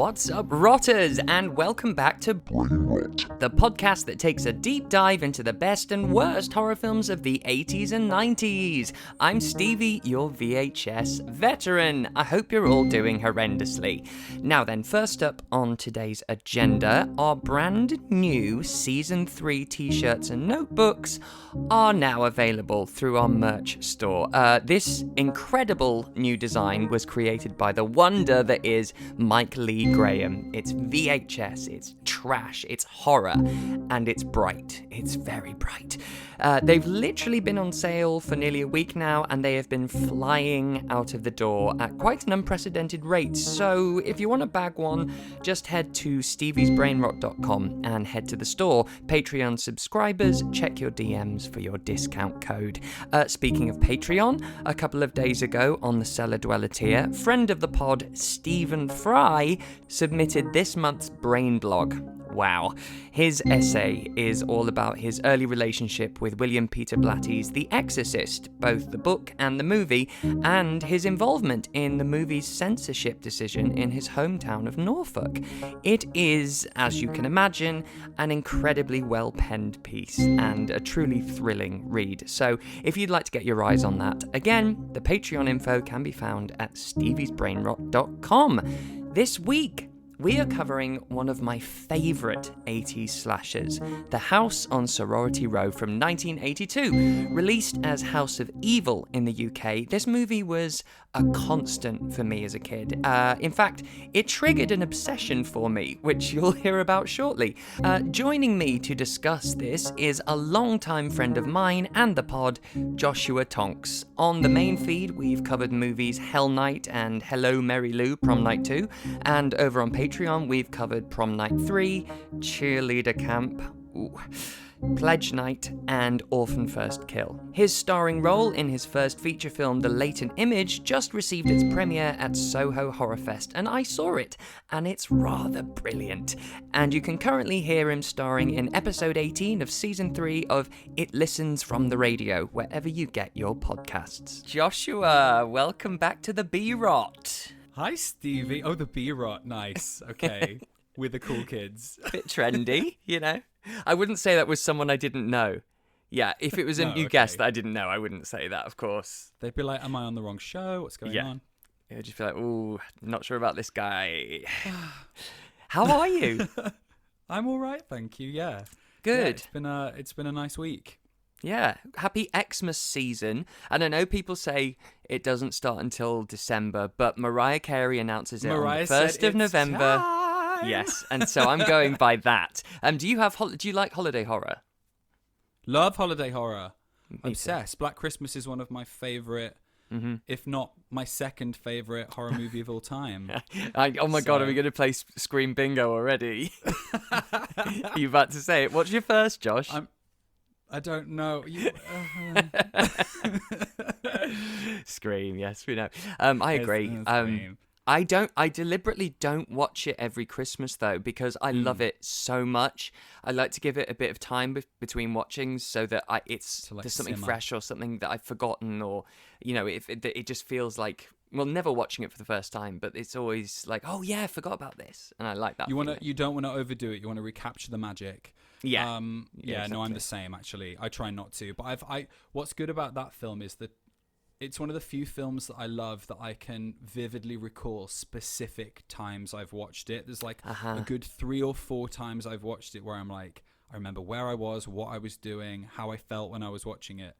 What's up, rotters, and welcome back to Brain Rot, the podcast that takes a deep dive into the best and worst horror films of the 80s and 90s. I'm Stevie, your VHS veteran. I hope you're all doing horrendously. Now then, first up on today's agenda, our brand new Season 3 t-shirts and notebooks are now available through our merch store. This incredible new design was created by the wonder that is Mike Lee Graham. It's VHS, it's trash, it's horror, and it's bright. It's very bright. They've literally been on sale for nearly a week now, and they have been flying out of the door at quite an unprecedented rate. So if you want to bag one, just head to steviesbrainrot.com and head to the store. Patreon subscribers, check your DMs for your discount code. Speaking of Patreon, a couple of days ago on the Cellar Dweller tier, friend of the pod, Stephen Fry, submitted this month's Brain Blog. Wow. His essay is all about his early relationship with William Peter Blatty's The Exorcist, both the book and the movie, and his involvement in the movie's censorship decision in his hometown of Norfolk. It is, as you can imagine, an incredibly well-penned piece and a truly thrilling read. So if you'd like to get your eyes on that, again, the Patreon info can be found at steviesbrainrot.com. This week, we are covering one of my favourite 80s slashers, The House on Sorority Row from 1982. Released as House of Evil in the UK, this movie was a constant for me as a kid. In fact, it triggered an obsession for me, which you'll hear about shortly. Joining me to discuss this is a longtime friend of mine and the pod, Joshua Tonks. On the main feed, we've covered movies Hell Night and Hello Mary Lou, Prom Night 2, and over on Patreon, we've covered Prom Night 3, Cheerleader Camp, Pledge Night, and Orphan First Kill. His starring role in his first feature film, The Latent Image, just received its premiere at Soho Horror Fest, and I saw it, and it's rather brilliant. And you can currently hear him starring in episode 18 of season 3 of It Listens from the Radio, wherever you get your podcasts. Joshua, welcome back to the B-Rot. Hi, Stevie. Oh, the B-Rot. Nice. Okay. With the cool kids. Bit trendy, you know? I wouldn't say that was someone I didn't know. Yeah, if it was a new guest that I didn't know, I wouldn't say that, of course. They'd be like, am I on the wrong show? What's going on? It would just be like, ooh, not sure about this guy. How are you? I'm all right, thank you, yeah. Good. Yeah, it's been a nice week. Yeah, happy Xmas season. And I know people say it doesn't start until December, but Mariah Carey announces it on the 1st of November. Time. Yes, and so I'm going by that. Do you like holiday horror? Love holiday horror. Me Obsessed. Black Christmas is one of my favourite, if not my second favourite horror movie of all time. Oh my God, are we going to play Scream Bingo already? Are you about to say it? What's your first, Josh? I don't know. Scream, yes, we know. I agree. I deliberately don't watch it every Christmas though, because I love it so much. I like to give it a bit of time between watchings so that there's something fresh or something that I've forgotten, or it just feels like, well, never watching it for the first time, but it's always like, oh yeah, I forgot about this, and I like that. You don't want to overdo it. You want to recapture the magic. Yeah. Exactly. No, I'm the same actually. I try not to, but what's good about that film is that it's one of the few films that I love that I can vividly recall specific times I've watched it. There's like a good 3 or 4 times I've watched it where I'm like, I remember where I was, what I was doing, how I felt when I was watching it.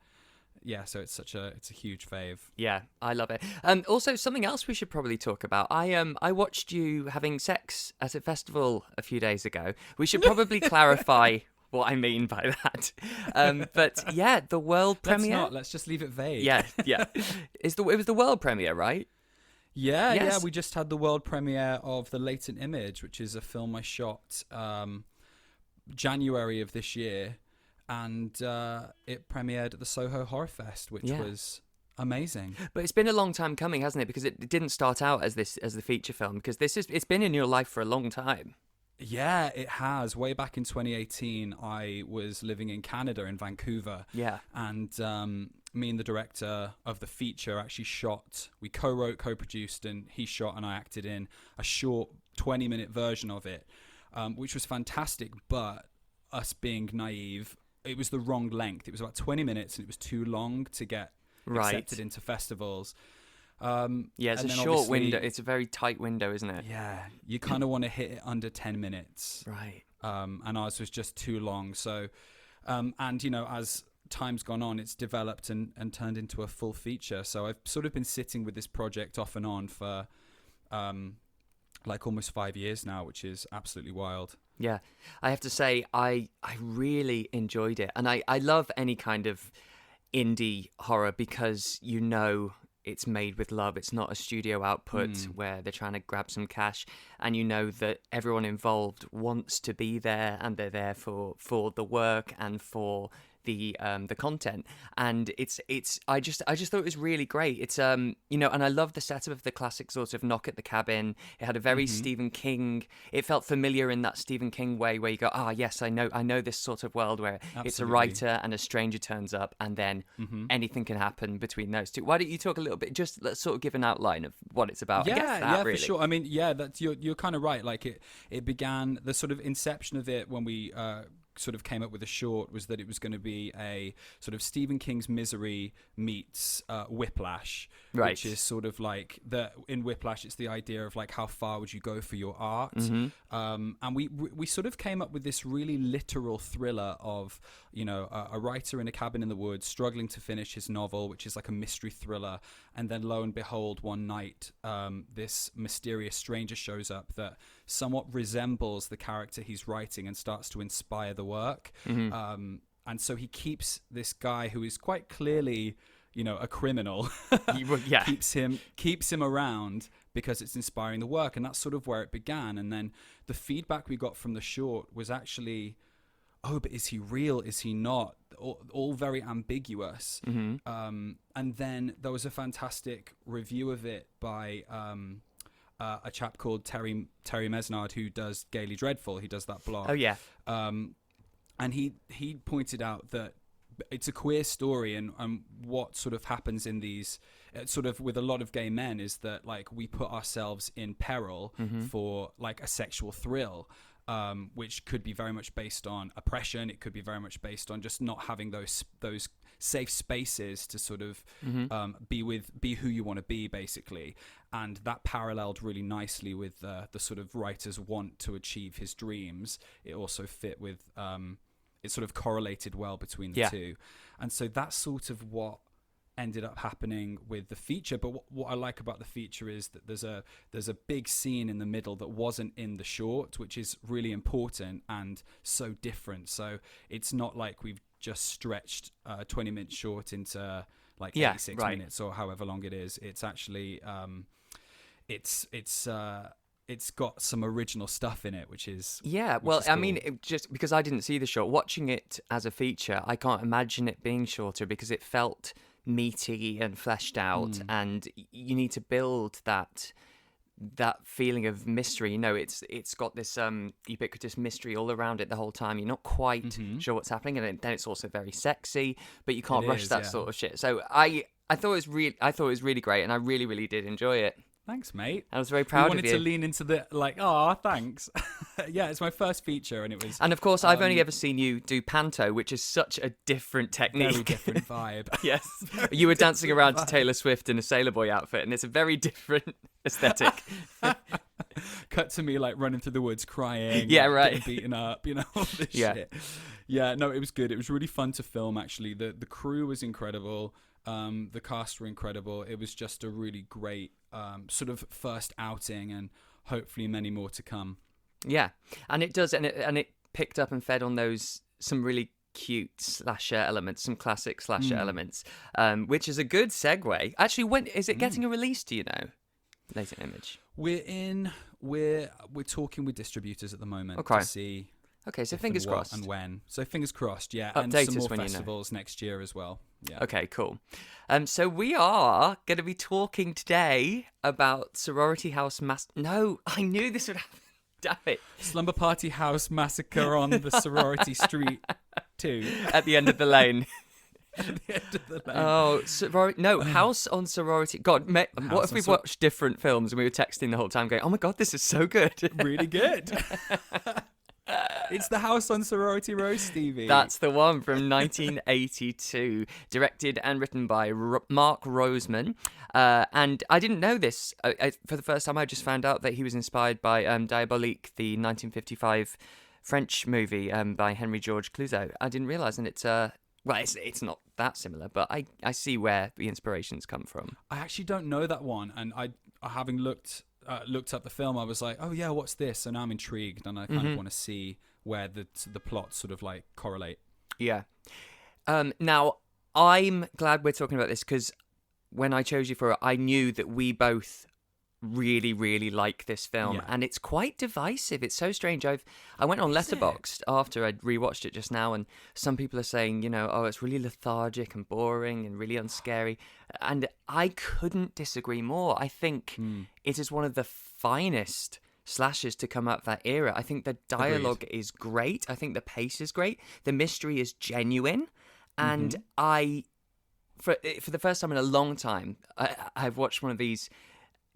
Yeah, so it's a huge fave. Yeah, I love it. Also, something else we should probably talk about. I watched you having sex at a festival a few days ago. We should probably clarify what I mean by that. But yeah, the world premiere. Let's just leave it vague. Yeah. It was the world premiere, right? Yeah, yes. Yeah. We just had the world premiere of The Latent Image, which is a film I shot January of this year. And it premiered at the Soho Horror Fest, which was amazing. But it's been a long time coming, hasn't it? Because it didn't start out as the feature film, because it's been in your life for a long time. Yeah, it has. Way back in 2018, I was living in Canada, in Vancouver. Yeah. And me and the director of the feature actually shot, we co-wrote, co-produced, and he shot and I acted in a short 20-minute version of it, which was fantastic, but us being naive, it was the wrong length. It was about 20 minutes and it was too long to get accepted into festivals. It's a short window. It's a very tight window, isn't it? Yeah, you kind of want to hit it under 10 minutes. Right. And ours was just too long. So, and, you know, as time's gone on, it's developed and turned into a full feature. So I've sort of been sitting with this project off and on for like almost 5 years now, which is absolutely wild. Yeah, I have to say, I really enjoyed it. And I love any kind of indie horror because, you know, it's made with love. It's not a studio output where they're trying to grab some cash, and you know that everyone involved wants to be there and they're there for the work and for the content. And I just thought it was really great. It's you know, and I love the setup of the classic sort of knock at the cabin. It had a very Stephen King. It felt familiar in that Stephen King way where you go, yes, I know this sort of world where it's a writer and a stranger turns up and then anything can happen between those two. Why don't you talk a little bit, just let's sort of give an outline of what it's about. Yeah, really. For sure. I mean, yeah, that's you're kind of right. Like it began, the sort of inception of it when we sort of came up with a short was that it was going to be a sort of Stephen King's Misery meets Whiplash, which is sort of like in Whiplash it's the idea of like how far would you go for your art, and we sort of came up with this really literal thriller of, you know, a writer in a cabin in the woods struggling to finish his novel, which is like a mystery thriller, and then lo and behold one night this mysterious stranger shows up that somewhat resembles the character he's writing and starts to inspire the work. And so he keeps this guy who is quite clearly, you know, a criminal, keeps him around because it's inspiring the work. And that's sort of where it began. And then the feedback we got from the short was actually, oh, but is he real? Is he not? All very ambiguous. And then there was a fantastic review of it by a chap called Terry Mesnard, who does Gaily Dreadful. He does that blog. Oh yeah. And he pointed out that it's a queer story, and what sort of happens in these sort of with a lot of gay men is that like we put ourselves in peril for like a sexual thrill, which could be very much based on oppression. It could be very much based on just not having those safe spaces to sort of be who you want to be, basically. And that paralleled really nicely with the sort of writer's want to achieve his dreams. It also fit with it sort of correlated well between the two. And so that's sort of what ended up happening with the feature. But what I like about the feature is that there's a big scene in the middle that wasn't in the short, which is really important and so different. So it's not like we've just stretched a 20-minute short into like 86 minutes or however long it is. It's actually it's got some original stuff in it, which is well, I mean, just because I didn't see the short, watching it as a feature, I can't imagine it being shorter because it felt meaty and fleshed out, and you need to build that feeling of mystery. You know, it's got this ubiquitous mystery all around it the whole time. You're not quite sure what's happening, and then it's also very sexy, but you can't rush that sort of shit. So I thought it was really great, and I really, really did enjoy it. Thanks, mate. I was very proud of you. You wanted to lean into the, like, thanks. Yeah, it's my first feature, and it was... And, of course, I've only ever seen you do panto, which is such a different technique. Very different vibe. Yes. You were dancing around to Taylor Swift in a Sailor Boy outfit, and it's a very different aesthetic. Cut to me, like, running through the woods, crying. Yeah, right. Getting beaten up, you know, all this shit. Yeah, no, it was good. It was really fun to film, actually. The crew was incredible. The cast were incredible. It was just a really great sort of first outing, and hopefully many more to come. Yeah, and it does, and it picked up and fed on some really cute slasher elements, some classic slasher elements, which is a good segue. Actually, when is it getting a release? Do you know? Later Image. We're talking with distributors at the moment to see. Okay, so fingers crossed. And when. So fingers crossed, yeah. Update and some us more when festivals next year as well. Yeah. Okay, cool. So we are going to be talking today about Sorority House No, I knew this would happen. Damn it. Slumber Party House Massacre on the Sorority Street 2. At the end of the lane. at the end of the lane. Oh, House on Sorority. God, what if we watched different films and we were texting the whole time going, oh my God, this is so good. Really good. It's The House on Sorority Row, Stevie. That's the one from 1982, directed and written by Mark Roseman. And I didn't know this. For the first time, I just found out that he was inspired by Diabolique, the 1955 French movie by Henry George Clouzot. I didn't realise, and it's it's not that similar, but I see where the inspirations come from. I actually don't know that one, and I having looked up the film, I was like, oh yeah, what's this? So now I'm intrigued, and I kind of want to see where the plots sort of like correlate. Yeah. Now, I'm glad we're talking about this because when I chose you for it, I knew that we both really, really like this film, and it's quite divisive. It's so strange. I went on Letterboxd after I'd rewatched it just now, and some people are saying, oh, it's really lethargic and boring and really unscary, and I couldn't disagree more. I think it is one of the finest slashers to come out of that era. I think the dialogue is great. I think the pace is great. The mystery is genuine, and for the first time in a long time, I've watched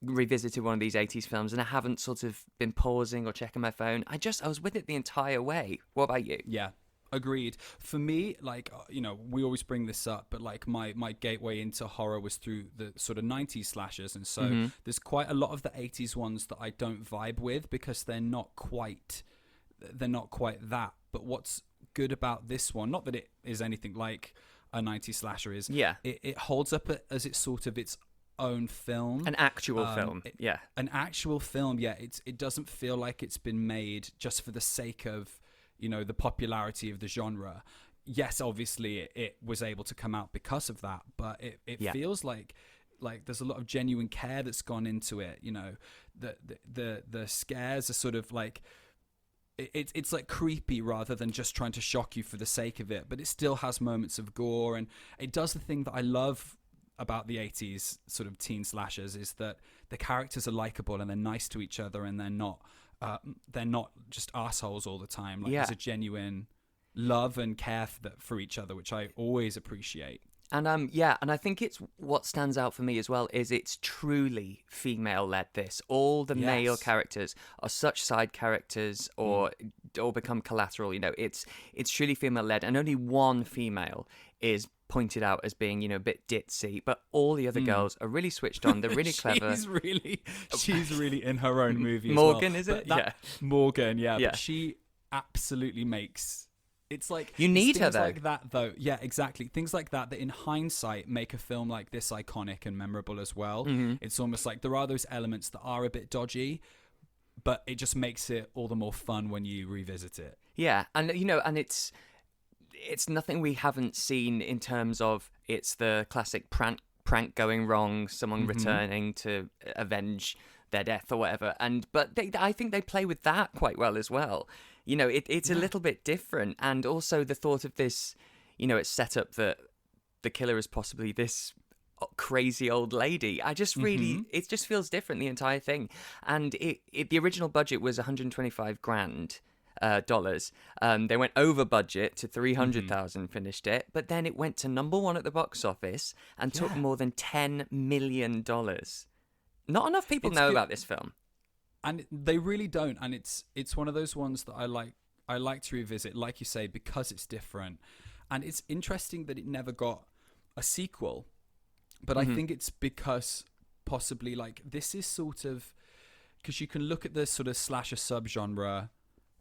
revisited one of these 80s films, and I haven't sort of been pausing or checking my phone. I was with it the entire way. What about you? Yeah, agreed. For me, like, we always bring this up, but like my gateway into horror was through the sort of 90s slashers, and so there's quite a lot of the 80s ones that I don't vibe with because they're not quite that. But what's good about this one, not that it is anything like a 90s slasher is, it holds up as it's sort of its own film, an actual film. An actual film. It doesn't feel like it's been made just for the sake of the popularity of the genre. Yes, obviously it was able to come out because of that, but it feels like there's a lot of genuine care that's gone into it. The scares are sort of like it's like creepy rather than just trying to shock you for the sake of it, but it still has moments of gore, and it does the thing that I love about the 80s sort of teen slashers is that the characters are likable and they're nice to each other, and they're not just assholes all the time. There's a genuine love and care for each other, which I always appreciate. And and I think it's what stands out for me as well is it's truly female-led. All the male characters are such side characters or become collateral. It's truly female-led, and only one female is pointed out as being a bit ditzy, but all the other girls are really switched on. They're really clever. She's really in her own movie. Morgan, as well. Is it? Morgan, but she absolutely makes. It's like you need her though. Like that, though. Yeah, exactly. Things like that in hindsight make a film like this iconic and memorable as well. It's almost like there are those elements that are a bit dodgy, but it just makes it all the more fun when you revisit it. Yeah, and and it's nothing we haven't seen in terms of it's the classic prank going wrong, someone returning to avenge their death or whatever. But I think they play with that quite well as well. It's a little bit different, and also the thought of this, it's set up that the killer is possibly this crazy old lady. I just really, it just feels different, the entire thing. And the original budget was $125,000. They went over budget to 300,000, finished it, but then it went to number one at the box office and took more than $10 million. Not enough people know about this film. And they really don't, and it's one of those ones that I like to revisit, like you say, because it's different. And it's interesting that it never got a sequel, but I think it's because possibly like this is sort of, because you can look at the sort of slasher subgenre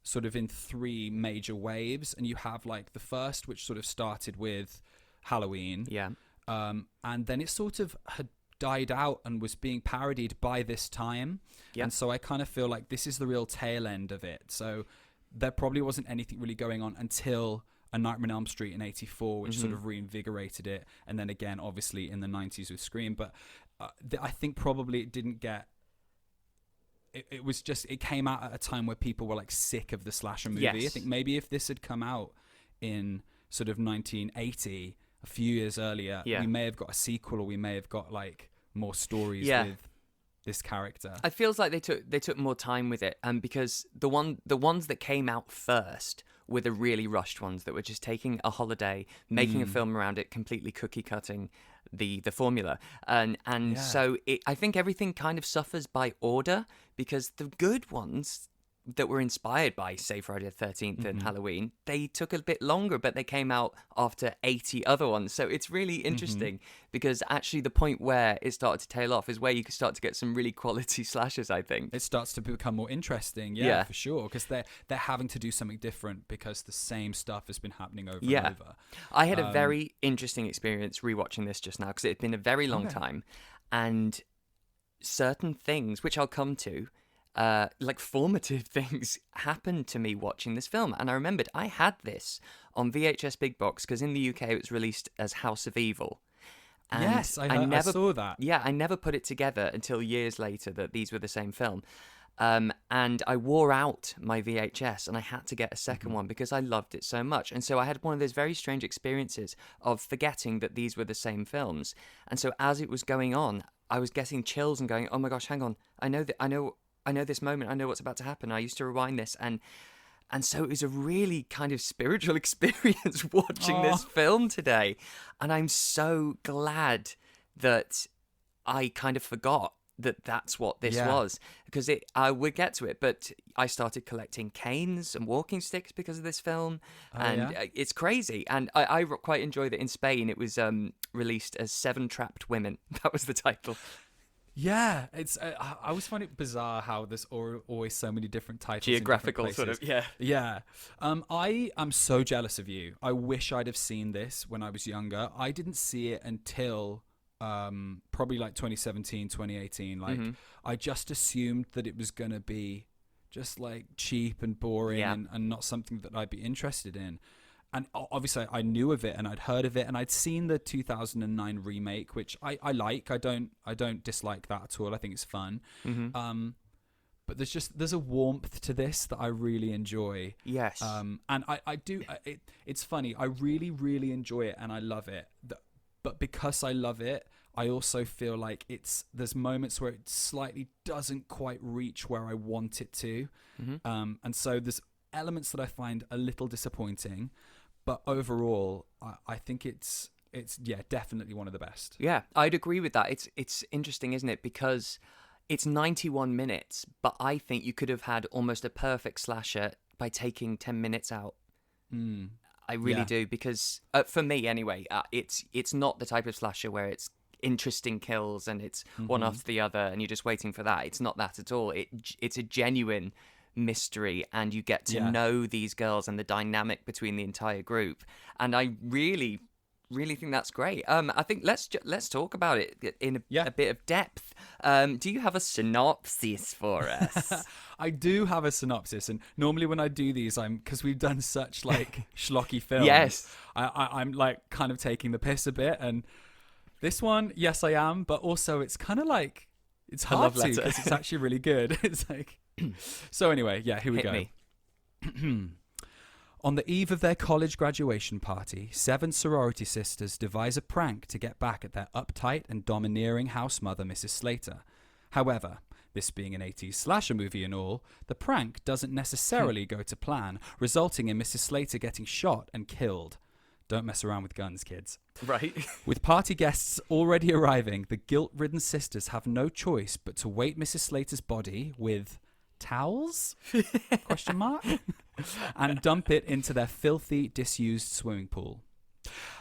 sort of in three major waves, and you have like the first, which sort of started with Halloween, and then it sort of had died out and was being parodied by this time. And so I kind of feel like this is the real tail end of it. So there probably wasn't anything really going on until A Nightmare on Elm Street in 84, which sort of reinvigorated it. And then again, obviously in the 90s with Scream. But I think probably it didn't get... It was just... It came out at a time where people were like sick of the slasher movie. I think maybe if this had come out in sort of 1980, a few years earlier, we may have got a sequel, or we may have got like more stories with this character. It feels like they took more time with it, because the ones that came out first were the really rushed ones that were just taking a holiday, making a film around it, completely cookie cutting the formula. And so I think everything kind of suffers by order, because the good ones that were inspired by, say, Friday the 13th and Halloween, they took a bit longer, but they came out after 80 other ones. So it's really interesting because actually the point where it started to tail off is where you can start to get some really quality slashers, I think. It starts to become more interesting, for sure, because they're having to do something different because the same stuff has been happening over and over. I had a very interesting experience rewatching this just now because it had been a very long time, and certain things, which I'll come to, like formative things happened to me watching this film. And I remembered I had this on VHS Big Box because in the UK it was released as House of Evil. And yes, I saw that. Yeah, I never put it together until years later that these were the same film. And I wore out my VHS and I had to get a second one because I loved it so much. And so I had one of those very strange experiences of forgetting that these were the same films. And so as it was going on, I was getting chills and going, oh my gosh, hang on, I know this moment, I know what's about to happen. I used to rewind this, and so it was a really kind of spiritual experience watching this film today. And I'm so glad that I kind of forgot that that's what this was, because I would get to it, but I started collecting canes and walking sticks because of this film, it's crazy. And I quite enjoy that in Spain it was released as Seven Trapped Women. That was the title. Yeah, it's. I always find it bizarre how there's always so many different titles. Geographical, in different places. sort of, Yeah. I am so jealous of you. I wish I'd have seen this when I was younger. I didn't see it until probably like 2017, 2018. Like, I just assumed that it was going to be just like cheap and boring and not something that I'd be interested in. And obviously, I knew of it and I'd heard of it, and I'd seen the 2009 remake, which I like. I don't dislike that at all. I think it's fun. But there's a warmth to this that I really enjoy. Yes. And I do. It's funny. I really, really enjoy it and I love it. But because I love it, I also feel like there's moments where it slightly doesn't quite reach where I want it to. And so there's elements that I find a little disappointing. But overall, I think it's definitely one of the best. Yeah, I'd agree with that. It's interesting, isn't it? Because it's 91 minutes, but I think you could have had almost a perfect slasher by taking 10 minutes out. I really do, because for me anyway, it's not the type of slasher where it's interesting kills and it's one after the other and you're just waiting for that. It's not that at all. It's a genuine mystery, and you get to know these girls and the dynamic between the entire group, and I really think that's great. I think let's talk about it in a bit of depth. Do you have a synopsis for us? I do have a synopsis, and normally when I do these, because we've done such like schlocky films, yes, I'm like kind of taking the piss a bit, and this one, yes, I am, but also it's kind of like it's hard to because it's actually really good. It's like. So anyway, here we go. On the eve of their college graduation party, 7 sorority sisters devise a prank to get back at their uptight and domineering house mother, Mrs. Slater. However, this being an 80s slasher movie and all, the prank doesn't necessarily go to plan, resulting in Mrs. Slater getting shot and killed. Don't mess around with guns, kids. Right. With party guests already arriving, the guilt-ridden sisters have no choice but to weight Mrs. Slater's body with towels? ? And dump it into their filthy, disused swimming pool.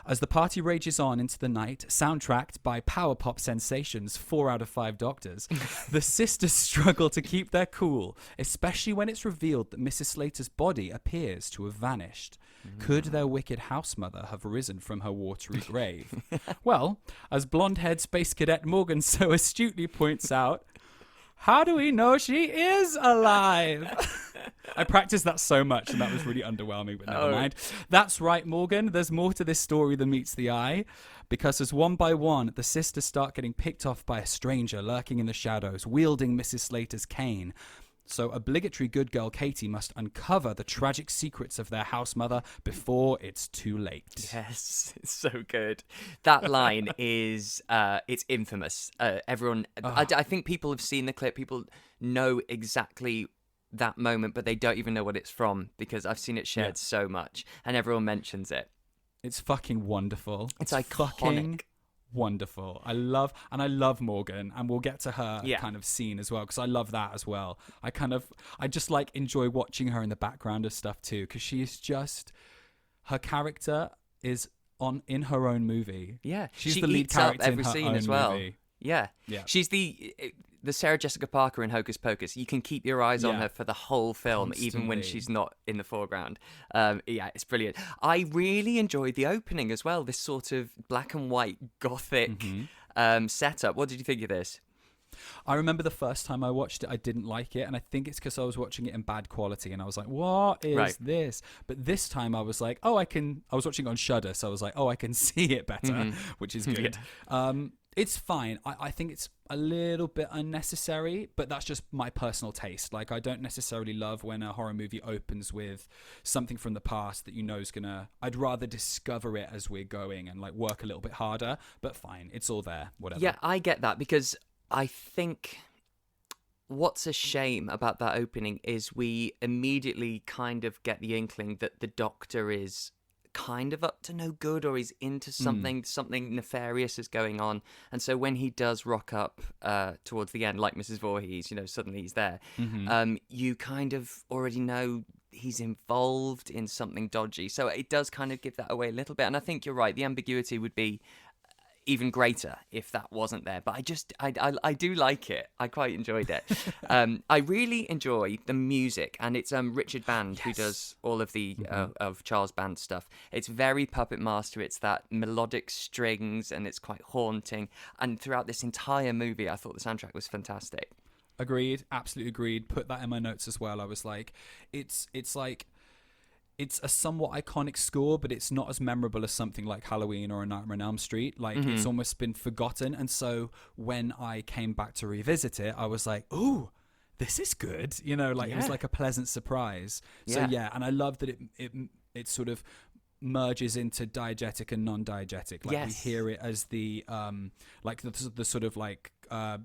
As the party rages on into the night, soundtracked by power pop sensations 4 out of 5 Doctors, the sisters struggle to keep their cool, especially when it's revealed that Mrs. Slater's body appears to have vanished. Could their wicked house mother have risen from her watery grave? Well, as blonde-haired space cadet Morgan so astutely points out, how do we know she is alive? I practiced that so much and that was really underwhelming, but never mind. That's right, Morgan. There's more to this story than meets the eye. Because as one by one, the sisters start getting picked off by a stranger lurking in the shadows, wielding Mrs. Slater's cane. So obligatory good girl Katie must uncover the tragic secrets of their house mother before it's too late. Yes, it's so good. That line is, it's infamous. Everyone, I think people have seen the clip. People know exactly that moment, but they don't even know what it's from because I've seen it shared so much and everyone mentions it. It's fucking wonderful. It's iconic. Fucking wonderful. I love Morgan, and we'll get to her kind of scene as well, because I love that as well. I just like enjoy watching her in the background of stuff too, because she's just, her character is in her own movie. Yeah, she's she the lead eats up character every in her scene own as well. movie. Yeah, she's the Sarah Jessica Parker in Hocus Pocus. You can keep your eyes on her for the whole film, even when she's not in the foreground. It's brilliant. I really enjoyed the opening as well, this sort of black and white gothic setup. What did you think of this? I remember the first time I watched it, I didn't like it, and I think it's because I was watching it in bad quality, and I was like, what is this? But this time I was like, I was watching it on Shudder, so I was like, I can see it better, which is good. It's fine. I think it's a little bit unnecessary, but that's just my personal taste. Like, I don't necessarily love when a horror movie opens with something from the past that you know is gonna... I'd rather discover it as we're going and like work a little bit harder, but fine. It's all there, whatever. Yeah, I get that, because I think what's a shame about that opening is we immediately kind of get the inkling that the Doctor is kind of up to no good, or he's into something nefarious is going on. And so when he does rock up towards the end, like Mrs. Voorhees, suddenly he's there, you kind of already know he's involved in something dodgy. So it does kind of give that away a little bit. And I think you're right, the ambiguity would be even greater if that wasn't there. But I do like it. I quite enjoyed it. I really enjoy the music, and it's Richard Band who does all of the of Charles Band stuff. It's very Puppet Master. It's that melodic strings, and it's quite haunting. And throughout this entire movie, I thought the soundtrack was fantastic. Agreed, absolutely agreed. Put that in my notes as well. I was like, it's a somewhat iconic score, but it's not as memorable as something like Halloween or A Nightmare on Elm Street. Like, it's almost been forgotten. And so when I came back to revisit it, I was like, ooh, this is good. It was like a pleasant surprise. So and I love that it sort of merges into diegetic and non-diegetic. Like, we hear it as the like the sort of like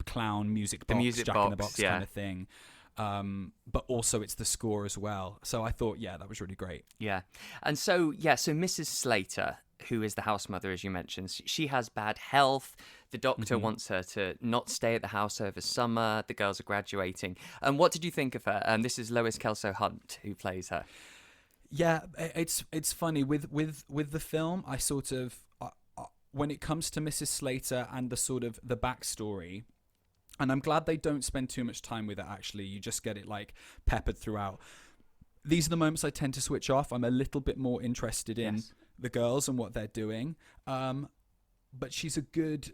clown music box, Jack in the Box kind of thing. But also it's the score as well. So I thought, that was really great. Yeah. And so Mrs. Slater, who is the house mother, as you mentioned, she has bad health. The Doctor wants her to not stay at the house over summer. The girls are graduating. And what did you think of her? This is Lois Kelso Hunt who plays her. Yeah, it's funny with the film. I sort of when it comes to Mrs. Slater and the sort of the backstory. And I'm glad they don't spend too much time with it, actually. You just get it, like, peppered throughout. These are the moments I tend to switch off. I'm a little bit more interested in the girls and what they're doing. But she's a good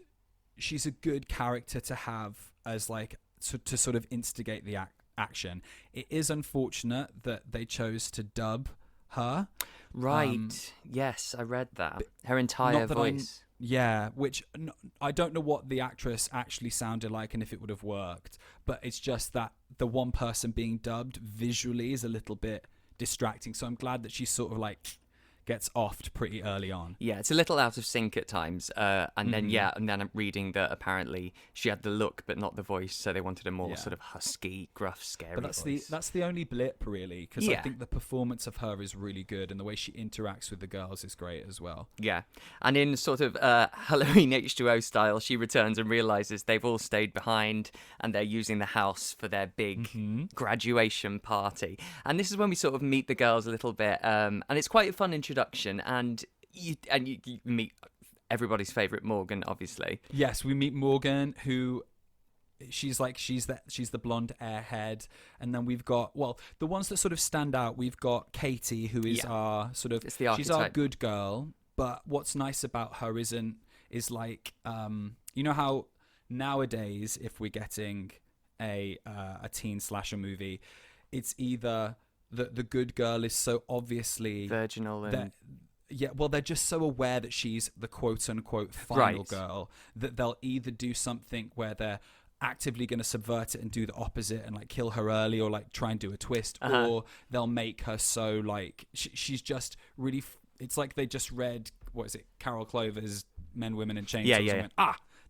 character to have as, like, to sort of instigate the action. It is unfortunate that they chose to dub her. Right. Yes, I read that. Her entire voice. Which I don't know what the actress actually sounded like and if it would have worked, but it's just that the one person being dubbed visually is a little bit distracting. So I'm glad that she's sort of like gets offed pretty early on. Yeah, it's a little out of sync at times. And then I'm reading that apparently she had the look but not the voice, so they wanted a more sort of husky, gruff, scary voice. That's the only blip, really, because I think the performance of her is really good, and the way she interacts with the girls is great as well. Yeah, and in sort of Halloween H2O style, she returns and realises they've all stayed behind and they're using the house for their big graduation party. And this is when we sort of meet the girls a little bit, and it's quite a fun introduction. And you meet everybody's favourite Morgan, obviously. Yes, we meet Morgan, who she's the blonde airhead, and then we've got the ones that sort of stand out. We've got Katie, who is our sort of she's our good girl. But what's nice about her is like you know how nowadays if we're getting a teen slasher movie, it's either the good girl is so obviously virginal and they're just so aware that she's the quote-unquote final girl that they'll either do something where they're actively going to subvert it and do the opposite and like kill her early, or like try and do a twist, or they'll make her so like she's just really it's like they just read Carol Clover's Men, Women and Chainsaws and went,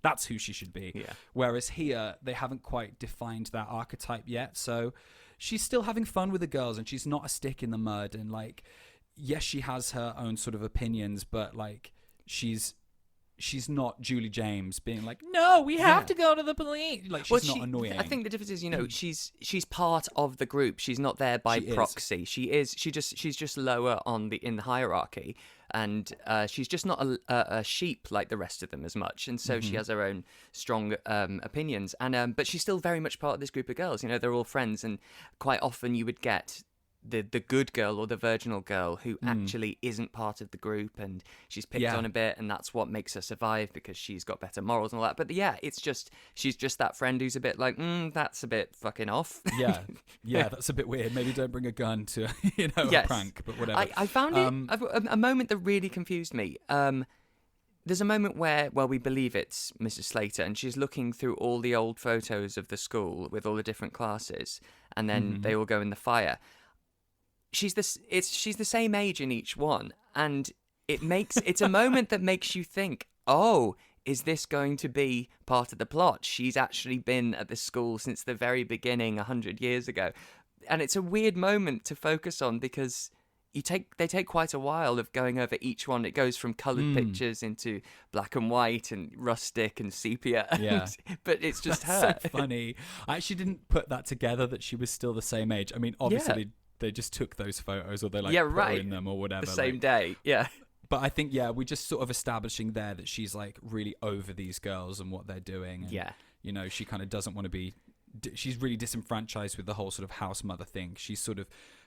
that's who she should be. Whereas here they haven't quite defined that archetype yet, so she's still having fun with the girls, and she's not a stick in the mud. And like, yes, she has her own sort of opinions, but like, she's not Julie James being like, no, we have to go to the police. Like, she's not annoying. I think the difference is, she's part of the group. She's not there by proxy. She's just lower in the hierarchy, and she's just not a sheep like the rest of them as much. And so she has her own strong opinions. And but she's still very much part of this group of girls. They're all friends, and quite often you would get the good girl or the virginal girl who actually isn't part of the group, and she's picked on a bit, and that's what makes her survive because she's got better morals and all that. But she's just that friend who's a bit like, that's a bit fucking off. Yeah, that's a bit weird. Maybe don't bring a gun to a prank, but whatever. I found it a moment that really confused me. There's a moment where, we believe it's Mrs. Slater, and she's looking through all the old photos of the school with all the different classes, and then they all go in the fire. She's the same age in each one, and it's a moment that makes you think, oh, is this going to be part of the plot? She's actually been at the school since the very beginning 100 years ago. And it's a weird moment to focus on because they take quite a while of going over each one. It goes from coloured pictures into black and white and rustic and sepia. Yeah. But it's just That's her. so funny. I actually didn't put that together that she was still the same age. I mean, obviously they just took those photos, or they put her in them or whatever. The same day, yeah. But I think, we're just sort of establishing there that she's like really over these girls and what they're doing. And, she kind of doesn't want to be. She's really disenfranchised with the whole sort of house mother thing. She's sort of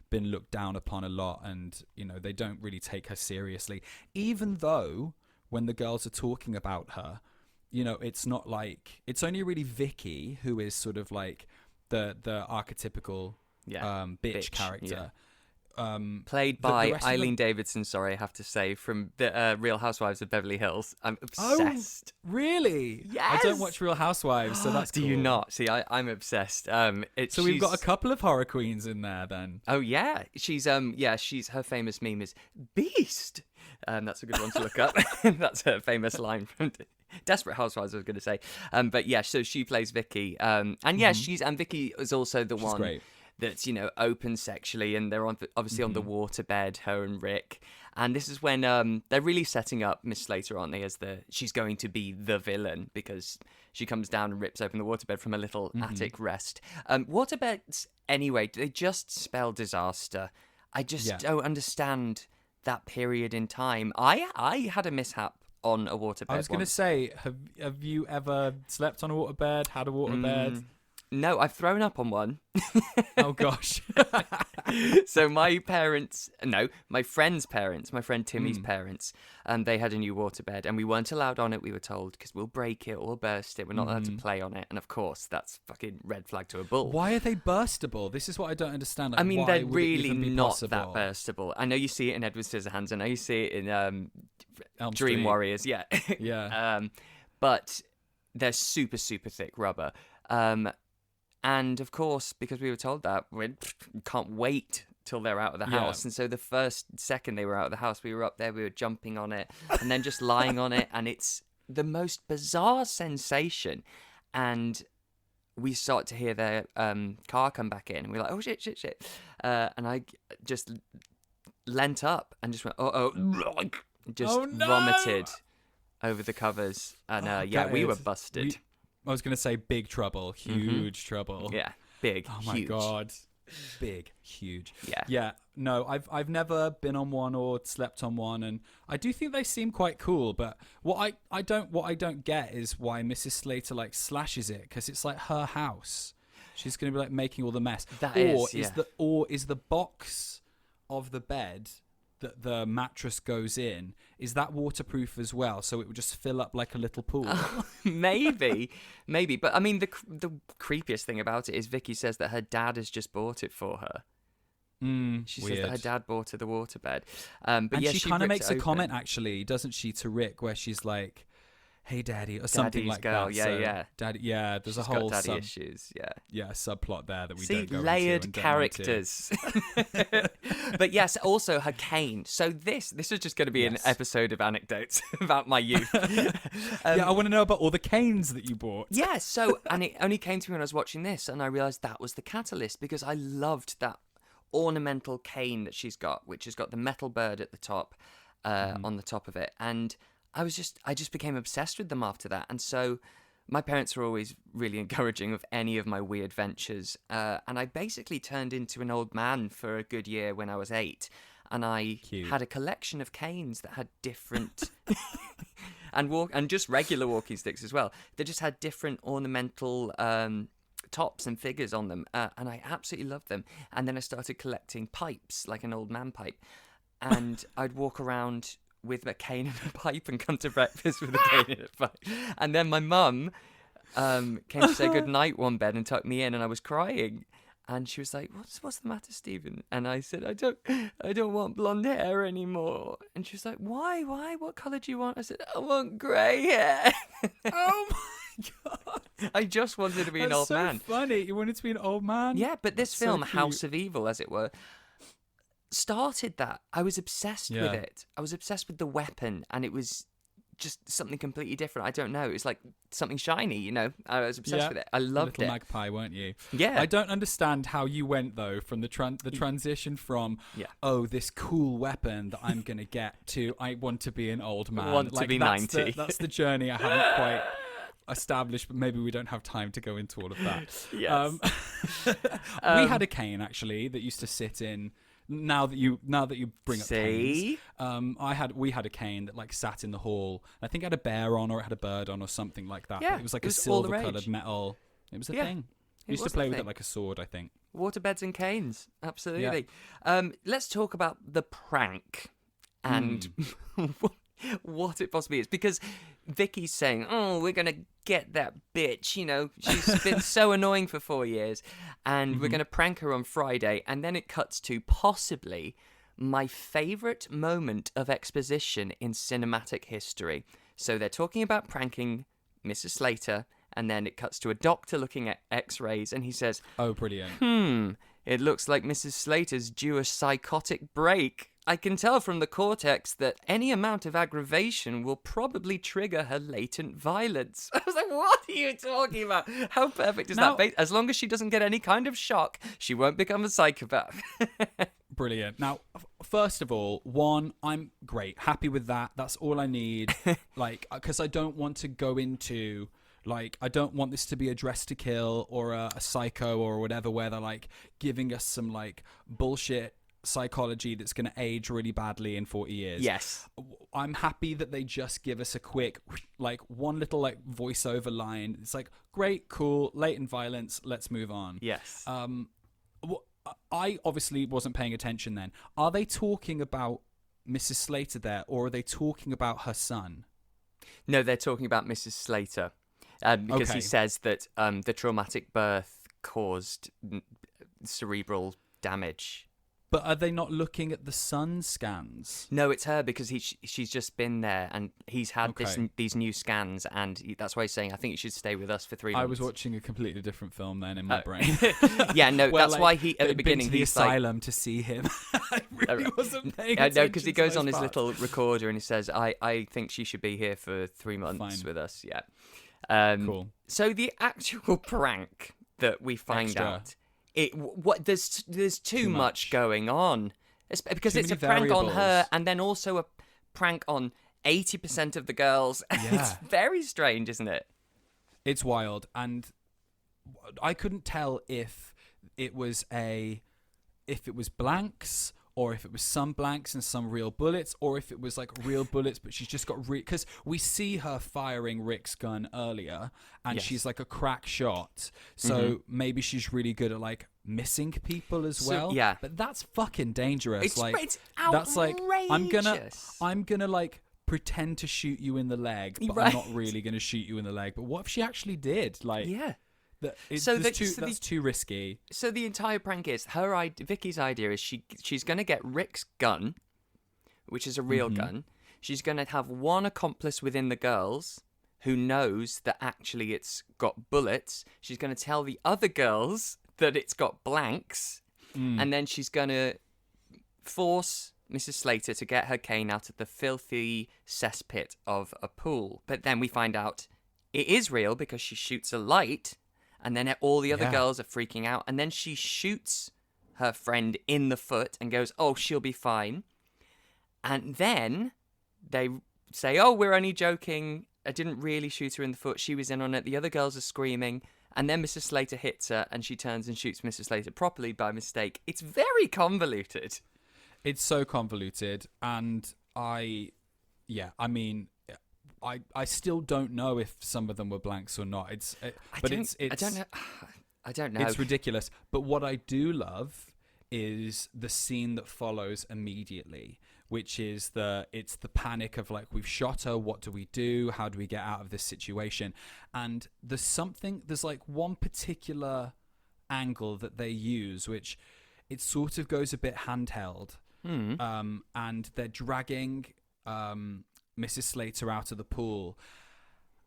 been looked down upon a lot, and they don't really take her seriously. Even though when the girls are talking about her, it's not like, it's only really Vicky who is sort of like the archetypical bitch character. Played by Eileen Davidson, I have to say, from the Real Housewives of Beverly Hills. I'm obsessed. Oh, really? Yes! I don't watch Real Housewives, so that's cool. Do you not? See, I'm obsessed. So we've got a couple of horror queens in there then. Oh, yeah. She's her famous meme is Beast. That's a good one to look up. That's her famous line from Desperate Housewives, I was going to say. But yeah, so she plays Vicky. And Vicky is also the one great. That's, open sexually, and they're obviously on the waterbed, her and Rick. And this is when they're really setting up Miss Slater, aren't they, as she's going to be the villain, because she comes down and rips open the waterbed from a little attic rest. Waterbeds, anyway, they just spell disaster. I just don't understand that period in time. I had a mishap on a waterbed. I was going to say, have you ever slept on a waterbed, had a waterbed? No, I've thrown up on one. Oh, gosh. So my friend's parents, my friend Timmy's parents, they had a new waterbed, and we weren't allowed on it, we were told, because we'll break it or we'll burst it. We're not allowed to play on it. And of course, that's fucking red flag to a bull. Why are they burstable? This is what I don't understand. Like, I mean, they're really not possible? that burstable. I know you see it in Edward Scissorhands. I know you see it in Elm Dream Street. Warriors. Yeah. Yeah. But they're super, super thick rubber. And of course, because we were told that, we can't wait till they're out of the house. And so the second they were out of the house, we were up there, we were jumping on it, and then just lying on it. And it's the most bizarre sensation. And we start to hear their car come back in, and we're like, oh, shit. And I just leant up and just went, vomited over the covers. And we were busted. I was going to say big trouble, huge trouble. Yeah, big, oh my huge. God. Big, huge. Yeah. Yeah, no, I've never been on one or slept on one, and I do think they seem quite cool, but what I don't get is why Mrs. Slater like slashes it, because it's like her house. She's going to be like making all the mess. Is the box of the bed that the mattress goes in, is that waterproof as well, so it would just fill up like a little pool? Maybe. But I mean, the creepiest thing about it is Vicky says that her dad has just bought it for her. She says that her dad bought her the waterbed. But and yeah, she kind of makes a open. comment, actually, doesn't she, to Rick, where she's like, hey daddy, or something Daddy's like girl. that. Yeah, So, yeah. Daddy, yeah. There's She's a whole got daddy issues. Yeah. subplot there that we See, don't go layered into and don't need to. characters. But yes, also her cane. So this is just going to be an Yes. episode of anecdotes about my youth. Yeah, I want to know about all the canes that you bought. Yeah, so, and it only came to me when I was watching this, and I realised that was the catalyst, because I loved that ornamental cane that she's got, which has got the metal bird at the top, on the top of it, and I just became obsessed with them after that. And so my parents were always really encouraging of any of my weird ventures, and I basically turned into an old man for a good year when I was 8, and I had a collection of canes that had different and just regular walking sticks as well. They just had different ornamental tops and figures on them, and I absolutely loved them. And then I started collecting pipes, like an old man pipe, and I'd walk around with a cane and a pipe and come to breakfast with a cane and a pipe. And then my mum came to say goodnight one bed and tucked me in, and I was crying. And she was like, "What's the matter, Stephen?" And I said, "I don't want blonde hair anymore." And she was like, "Why? What colour do you want?" I said, "I want grey hair." Oh my god! I just wanted to be an old man. That's so funny. You wanted to be an old man? Yeah, but this That's so film, cute. House of Evil, as it were, started that. I was obsessed with it. I was obsessed with the weapon, and it was just something completely different. I don't know. It was like something shiny, you know? I was obsessed with it. I loved Little it. magpie, weren't you? Yeah. I don't understand how you went, though, from the transition from, this cool weapon that I'm going to get to, I want to be an old man. Want to be 90. That's the journey I haven't quite established, but maybe we don't have time to go into all of that. Yes. We had a cane, actually, that used to sit in. Now that you bring up canes, we had a cane that like sat in the hall. I think it had a bear on, or it had a bird on, or something like that. Yeah, but it was like it was a all the silver-colored rage. metal. It was a Yeah, thing. it Used to was play a with thing. it like a sword, I think. Waterbeds and canes, absolutely. Let's talk about the prank and what it possibly is, because Vicky's saying, "Oh, we're gonna get that bitch. You know, she's been so annoying for 4 years, and we're gonna prank her on Friday." And then it cuts to possibly my favourite moment of exposition in cinematic history. So they're talking about pranking Mrs. Slater, and then it cuts to a doctor looking at X-rays, and he says, "Oh, brilliant! It looks like Mrs. Slater's due a psychotic break. I can tell from the cortex that any amount of aggravation will probably trigger her latent violence." I was like, what are you talking about? How perfect is that? As long as she doesn't get any kind of shock, she won't become a psychopath. Brilliant. Now, first of all, I'm great, happy with that. That's all I need. Because I don't want to go into. I don't want this to be a Dress to Kill or a Psycho or whatever, where they're like giving us some like bullshit psychology that's going to age really badly in 40 years. Yes. I'm happy that they just give us a quick, one little voiceover line. It's like, great, cool, latent violence, let's move on. Yes. I obviously wasn't paying attention then. Are they talking about Mrs. Slater there, or are they talking about her son? No, they're talking about Mrs. Slater. Because he says that the traumatic birth caused cerebral damage. But are they not looking at the sun scans? No, it's her, because she's just been there, and he's had these new scans, and that's why he's saying, "I think you should stay with us for 3 months." I was watching a completely different film then in my brain. Yeah, no, that's why he, at the they'd been beginning, to the he's asylum to see him. I really wasn't paying No, attention. because he goes to on those his parts. little recorder and he says, I think she should be here for 3 months with us. Yeah. Cool. So the actual prank that we find out, there's too much going on. Because Too it's a many prank on her, variables. and then also a prank on 80% of the girls. Yeah. It's very strange, isn't it? It's wild, and I couldn't tell if it was blanks, or if it was some blanks and some real bullets, or if it was like real bullets, but she's just got because we see her firing Rick's gun earlier, and she's like a crack shot, so maybe she's really good at like missing people as well. Yeah, but that's fucking dangerous. It's outrageous. That's like I'm gonna like pretend to shoot you in the leg, but I'm not really gonna shoot you in the leg. But what if she actually did? Like, yeah. That's too risky. So the entire prank is Vicky's idea is she's going to get Rick's gun, which is a real gun. She's going to have one accomplice within the girls, who knows that actually it's got bullets. She's going to tell the other girls that it's got blanks. And then she's going to force Mrs. Slater to get her cane out of the filthy cesspit of a pool. But then we find out it is real because she shoots a light, and then all the other girls are freaking out. And then she shoots her friend in the foot and goes, oh, she'll be fine. And then they say, oh, we're only joking. I didn't really shoot her in the foot. She was in on it. The other girls are screaming. And then Mrs. Slater hits her, and she turns and shoots Mrs. Slater properly by mistake. It's very convoluted. It's so convoluted, and I still don't know if some of them were blanks or not. I don't know. I don't know. It's ridiculous. But what I do love is the scene that follows immediately, which is it's the panic of like, we've shot her, what do we do? How do we get out of this situation? And there's like one particular angle that they use, which it sort of goes a bit handheld. And they're dragging Mrs. Slater out of the pool.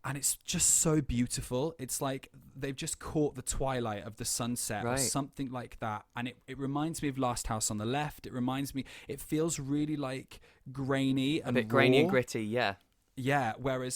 And it's just so beautiful. It's like they've just caught the twilight of the sunset or something like that. And it reminds me of Last House on the Left. It feels really like grainy and a bit raw. Grainy and gritty, yeah. Yeah,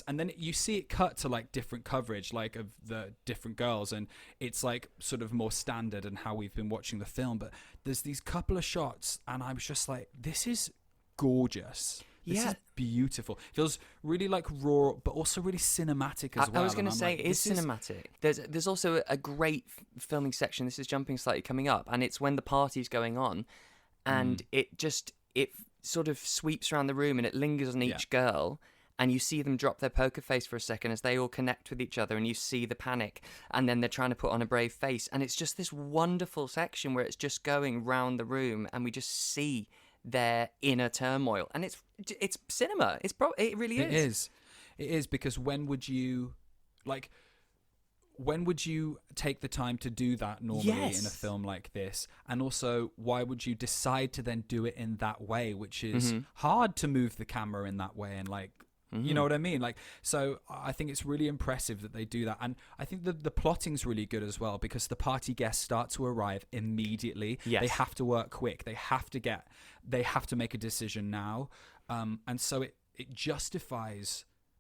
and then you see it cut to like different coverage, like of the different girls, and it's like sort of more standard and how we've been watching the film. But there's these couple of shots, and I was just like, this is gorgeous. This is beautiful. Feels really like raw, but also really cinematic as well. I was going to say, it is cinematic. There's also a great filming section. This is jumping slightly coming up, and it's when the party's going on, and it sort of sweeps around the room, and it lingers on each girl, and you see them drop their poker face for a second as they all connect with each other, and you see the panic, and then they're trying to put on a brave face, and it's just this wonderful section where it's just going round the room, and we just see their inner turmoil, and it's cinema. It really is. It is, because when would you take the time to do that normally in a film like this? And also, why would you decide to then do it in that way, which is hard to move the camera in that way, and like, you know what I mean? Like, so I think it's really impressive that they do that. And I think the plotting's really good as well, because the party guests start to arrive immediately. Yes. They have to work quick. They have to make a decision now. And so it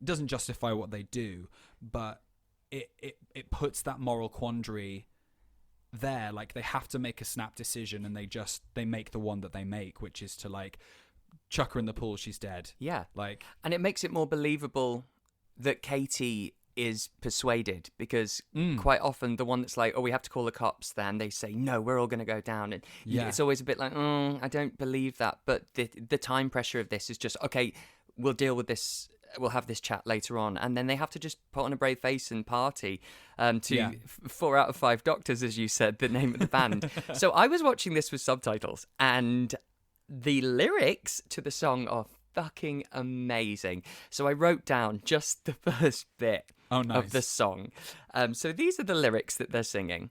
doesn't justify what they do, but it puts that moral quandary there. Like, they have to make a snap decision, and they make the one that they make, which is to like chuck her in the pool, she's dead. Yeah. Like, and it makes it more believable that Katie is persuaded, because quite often the one that's like, oh, we have to call the cops, then they say, no, we're all going to go down. And it's always a bit like, I don't believe that. But the time pressure of this is just, okay, we'll deal with this. We'll have this chat later on. And then they have to just put on a brave face and party to 4 out of 5 Doctors, as you said, the name of the band. So I was watching this with subtitles, and the lyrics to the song are fucking amazing. So I wrote down just the first bit of the song. So these are the lyrics that they're singing.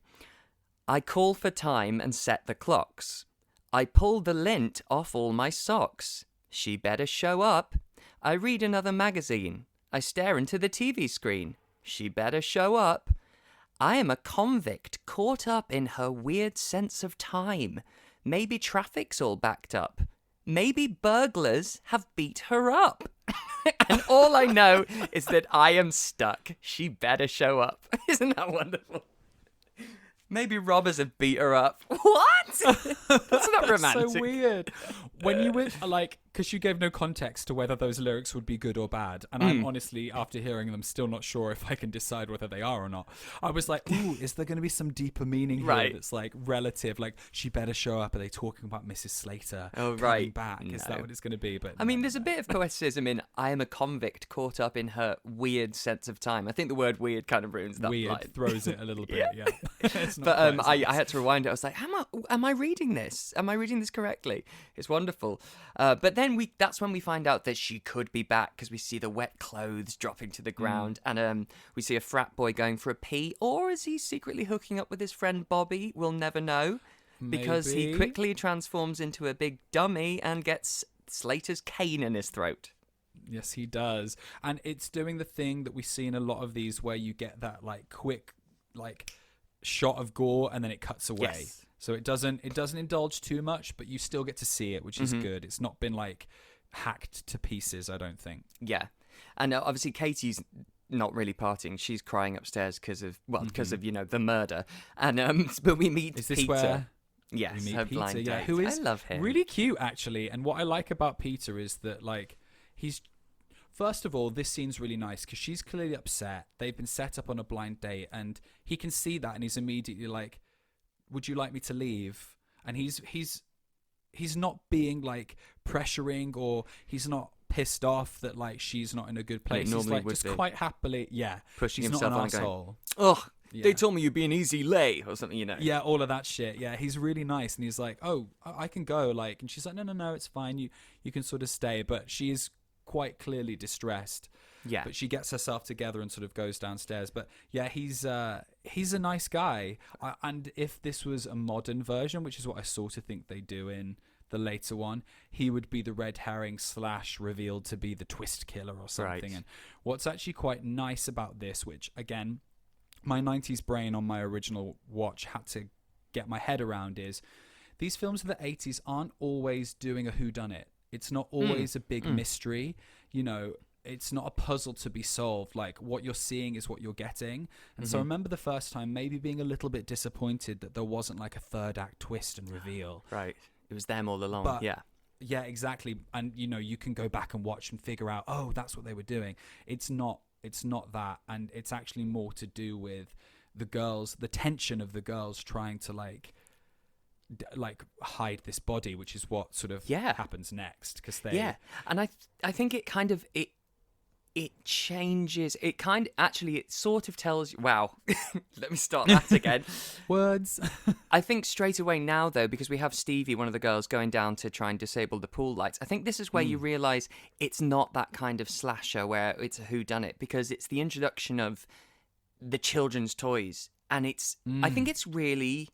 I call for time and set the clocks. I pull the lint off all my socks. She better show up. I read another magazine. I stare into the TV screen. She better show up. I am a convict caught up in her weird sense of time. Maybe traffic's all backed up. Maybe burglars have beat her up. And all I know is that I am stuck. She better show up. Isn't that wonderful? Maybe robbers have beat her up. What? That's not romantic. So weird. When you were like, because you gave no context to whether those lyrics would be good or bad, and I'm honestly, after hearing them, still not sure if I can decide whether they are or not. I was like, ooh, is there going to be some deeper meaning here that's like relative? Like, she better show up. Are they talking about Mrs. Slater coming back? No. Is that what it's going to be? But I mean, there's a bit of poeticism in I am a convict caught up in her weird sense of time. I think the word weird kind of ruins that line. Throws it a little bit, yeah. But I had to rewind it. I was like, am I reading this? Am I reading this correctly? It's wonderful. But then that's when we find out that she could be back, because we see the wet clothes dropping to the ground, and we see a frat boy going for a pee. Or is he secretly hooking up with his friend Bobby? We'll never know. Because he quickly transforms into a big dummy and gets Slater's cane in his throat. Yes, he does. And it's doing the thing that we see in a lot of these where you get that like quick like shot of gore and then it cuts away. Yes. So it doesn't indulge too much, but you still get to see it, which is good. It's not been like hacked to pieces, I don't think. Yeah. And obviously Katie's not really partying. She's crying upstairs because of the murder. And but we meet Is this Peter. where Yes, we meet her Peter, blind date. who is I love him. really cute actually. And what I like about Peter is that like he's first of all, this scene's really nice because she's clearly upset. They've been set up on a blind date and he can see that and he's immediately like, would you like me to leave? And he's not being like pressuring or he's not pissed off that like she's not in a good place. He's like just quite happily, pushing he's himself not an on, asshole. Going, oh, they told me you'd be an easy lay or something, you know. Yeah, all of that shit. Yeah, he's really nice and he's like, oh, I can go. Like, and she's like, no, it's fine. You can sort of stay. But she is quite clearly distressed. Yeah. But she gets herself together and sort of goes downstairs. But yeah, he's a nice guy. And if this was a modern version, which is what I sort of think they do in the later one, he would be the red herring / revealed to be the twist killer or something. Right. And what's actually quite nice about this, which again, my 90s brain on my original watch had to get my head around, is these films of the 80s aren't always doing a whodunit. It's not always a big mystery. You know, it's not a puzzle to be solved. Like, what you're seeing is what you're getting. And so I remember the first time maybe being a little bit disappointed that there wasn't like a third act twist and reveal. Right. It was them all along. But, yeah. Yeah, exactly. And, you know, you can go back and watch and figure out, oh, that's what they were doing. It's not that. And it's actually more to do with the tension of the girls trying to like hide this body, which is what sort of happens next. Because and I think it kind of it changes. It sort of tells you. Wow, let me start that again. Words. I think straight away now though, because we have Stevie, one of the girls, going down to try and disable the pool lights. I think this is where you realise it's not that kind of slasher where it's a whodunit, because it's the introduction of the children's toys, and it's. I think it's really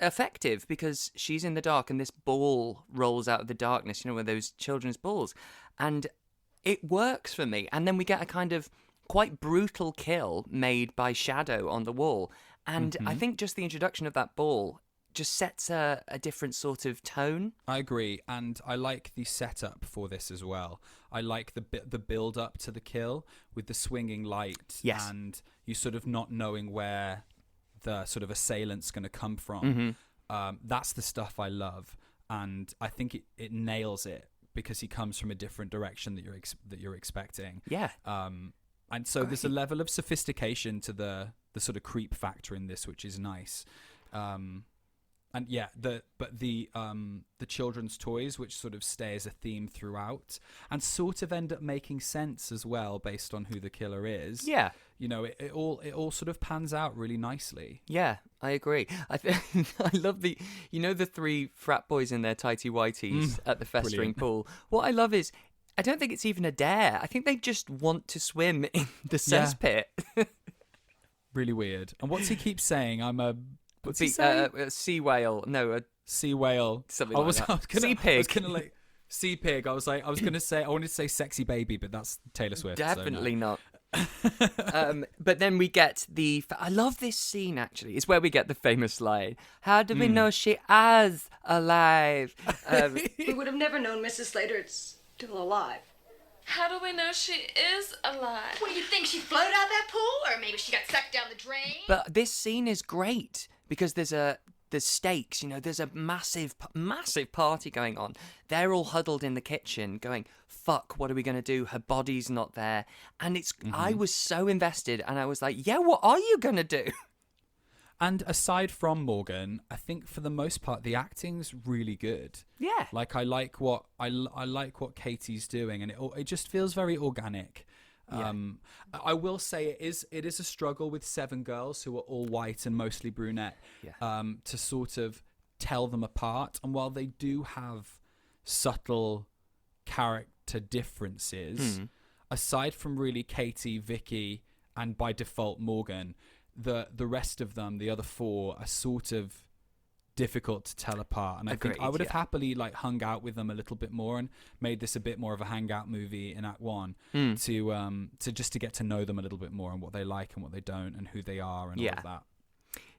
effective because she's in the dark and this ball rolls out of the darkness, you know, with those children's balls, and it works for me. And then we get a kind of quite brutal kill made by Shadow on the wall, and I think just the introduction of that ball just sets a different sort of tone. I agree, and I like the setup for this as well. I like the build up to the kill with the swinging light, and you sort of not knowing where the sort of assailant's going to come from. That's the stuff I love, and I think it nails it because he comes from a different direction that you're expecting. And so there's a level of sophistication to the sort of creep factor in this, which is nice. And yeah, the children's toys, which sort of stay as a theme throughout, and sort of end up making sense as well based on who the killer is. Yeah, you know, it all sort of pans out really nicely. Yeah, I agree. I love the three frat boys in their tighty whities at the festering pool. What I love is, I don't think it's even a dare. I think they just want to swim in the cesspit. Really weird. And what's he keep saying? What's he saying? Sea whale. No, a sea whale. Something like that. Sea pig. I was gonna like sea pig. I wanted to say sexy baby, but that's Taylor Swift. Definitely not. But then we get I love this scene actually. It's where we get the famous line. How do we know she is alive? We would have never known Mrs. Slater's still alive. How do we know she is alive? What do you think? She floated out that pool? Or maybe she got sucked down the drain? But this scene is great because there's stakes, you know, there's a massive party going on. They're all huddled in the kitchen going, fuck, what are we going to do? Her body's not there. And I was so invested and I was like, yeah, what are you going to do? And aside from Morgan, I think for the most part the acting's really good. Yeah. Like I like what Katie's doing, and it just feels very organic. Yeah. I will say it is a struggle with 7 girls who are all white and mostly brunette, to sort of tell them apart. And while they do have subtle character differences, aside from really Katie, Vicky, and by default Morgan, the rest of them, the other 4, are sort of difficult to tell apart. And I think I would have yeah. happily like hung out with them a little bit more and made this a bit more of a hangout movie in Act 1 to just to get to know them a little bit more and what they like and what they don't and who they are and all of that.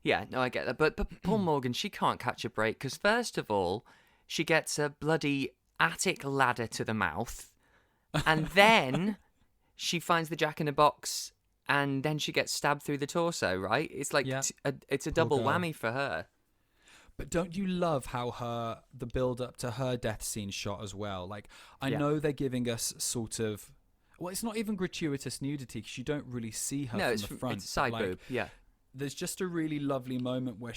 Yeah, no, I get that. But Paul Morgan, she can't catch a break because first of all, she gets a bloody attic ladder to the mouth, and then she finds the Jack-in-the-Box, and then she gets stabbed through the torso. Right? It's like it's a double whammy for her. But don't you love how the build up to her death scene shot as well? Like, I know they're giving us sort of, well, it's not even gratuitous nudity because you don't really see her from the front. It's side boob. Yeah. There's just a really lovely moment where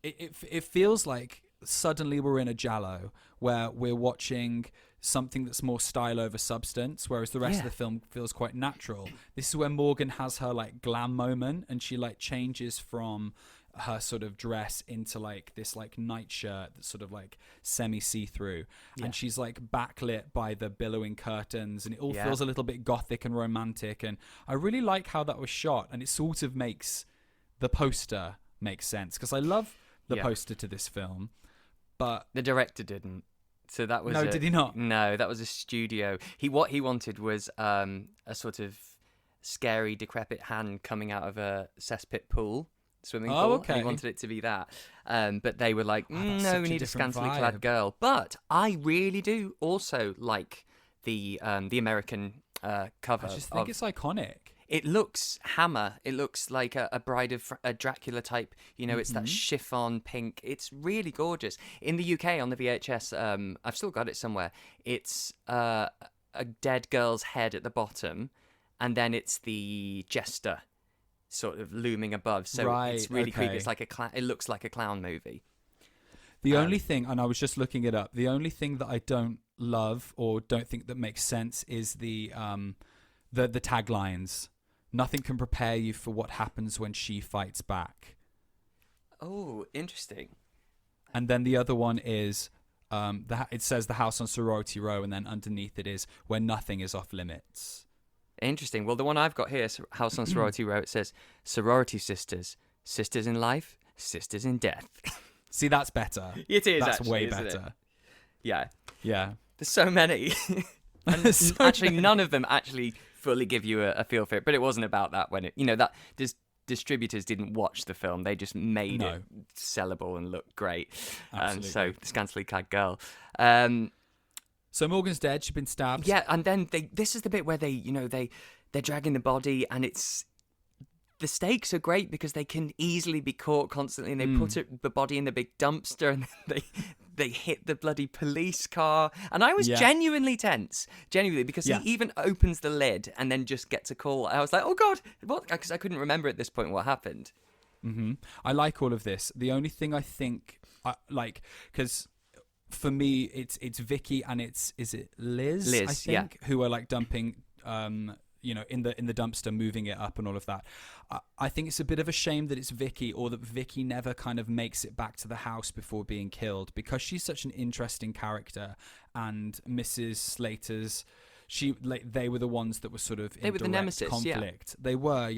it feels like suddenly we're in a giallo where we're watching something that's more style over substance, whereas the rest of the film feels quite natural. This is where Morgan has her like glam moment, and she like changes from her sort of dress into like this like nightshirt that's sort of like semi see-through, and she's like backlit by the billowing curtains, and it all feels a little bit gothic and romantic, and I really like how that was shot, and it sort of makes the poster make sense because I love the poster to this film, but the director didn't. So that was did he not? No, that was a studio. What he wanted was a sort of scary, decrepit hand coming out of a cesspit pool. Swimming pool. Okay. And he wanted it to be that. But they were like, no, we need a scantily vibe. clad girl. But I really do also like the American cover. I just think it's iconic. It looks Hammer. It looks like a Bride of a Dracula type. You know, it's that chiffon pink. It's really gorgeous. In the UK on the VHS, I've still got it somewhere. It's a dead girl's head at the bottom, and then it's the jester sort of looming above, so it's really creepy. It's like it looks like a clown movie. The only thing, and I was just looking it up, the only thing that I don't love or don't think that makes sense is the taglines. Nothing can prepare you for what happens when she fights back. Oh, interesting. And then the other one is it says the house on Sorority Row, and then underneath it is where nothing is off limits. Interesting. Well, the one I've got here, House on Sorority Row, it says sorority sisters, sisters in life, sisters in death. See, that's better. It is. That's actually, way isn't better. It? Yeah. Yeah. There's so many. And actually, none of them actually fully give you a feel for it. But it wasn't about that when that distributors didn't watch the film. They just made it sellable and look great. So the scantily clad girl. So Morgan's dead. She's been stabbed. Yeah, and then this is the bit where they're dragging the body, and the stakes are great because they can easily be caught constantly, and they put the body in the big dumpster, and they hit the bloody police car, and I was genuinely tense, because he even opens the lid and then just gets a call. I was like, oh god, what? Because I couldn't remember at this point what happened. I like all of this. The only thing I think because for me, it's Vicky and is it Liz? I think who are like dumping, in the dumpster, moving it up and all of that. I think it's a bit of a shame that it's Vicky, or that Vicky never kind of makes it back to the house before being killed, because she's such an interesting character, and Mrs. Slater's. They were the ones that were sort of in direct nemesis, conflict. They were,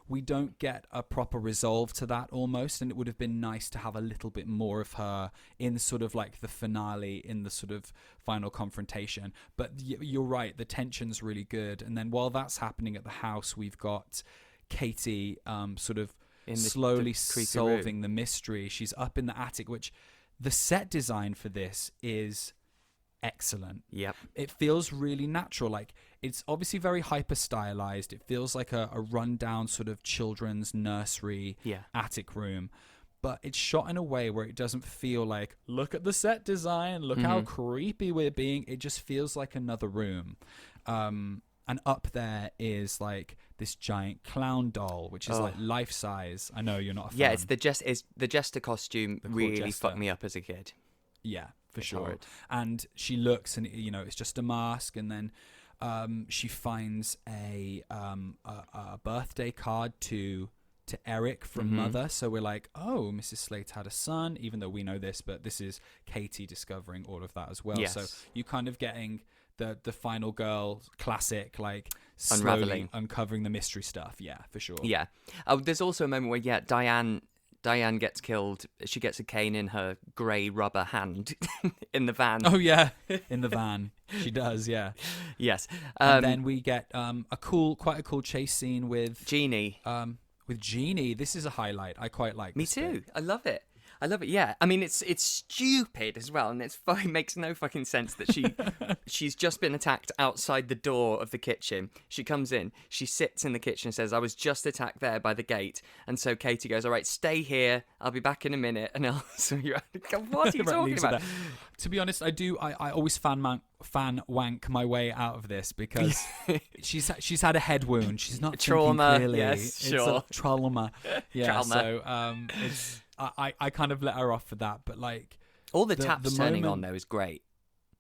We don't get a proper resolve to that almost, and it would have been nice to have a little bit more of her in sort of like the finale, in the sort of final confrontation. But you're right, the tension's really good. And then while that's happening at the house, we've got Katie sort of slowly solving the mystery. She's up in the attic, which the set design for this is excellent. Yep. It feels really natural. Like, it's obviously very hyper stylized. It feels like a rundown sort of children's nursery attic room, but it's shot in a way where it doesn't feel like, look at the set design, look how creepy we're being. It just feels like another room. And up there is like this giant clown doll, which is like life size. I know you're not a fan. Yeah, it's the jester costume really fucked me up as a kid. Yeah, for sure. Horrid. And she looks, and it's just a mask, and then she finds a birthday card to Eric from Mother. So we're like, oh, Mrs. Slate had a son, even though we know this, but this is Katie discovering all of that as well. Yes. So you kind of getting the final girl classic, like unraveling, slowly uncovering the mystery stuff. Yeah, for sure. Yeah. There's also a moment where Diane Diane gets killed. She gets a cane in her grey rubber hand in the van. Oh yeah, in the van. She does, yeah. Yes. And then we get quite a cool chase scene with Jeannie. With Jeannie. This is a highlight. I quite like Me this too. bit. I love it. Yeah. I mean, it's stupid as well, and it makes no fucking sense that she's just been attacked outside the door of the kitchen. She comes in, she sits in the kitchen and says, "I was just attacked there by the gate." And so Katie goes, "All right, stay here. I'll be back in a minute." And what are you talking about? To be honest, I always fan wank my way out of this because she's had a head wound. She's not trauma. Thinking clearly. Yes, sure. It's a trauma. Yeah. Trauma. So it's. I kind of let her off for that, but like all the taps turning moment on though is great.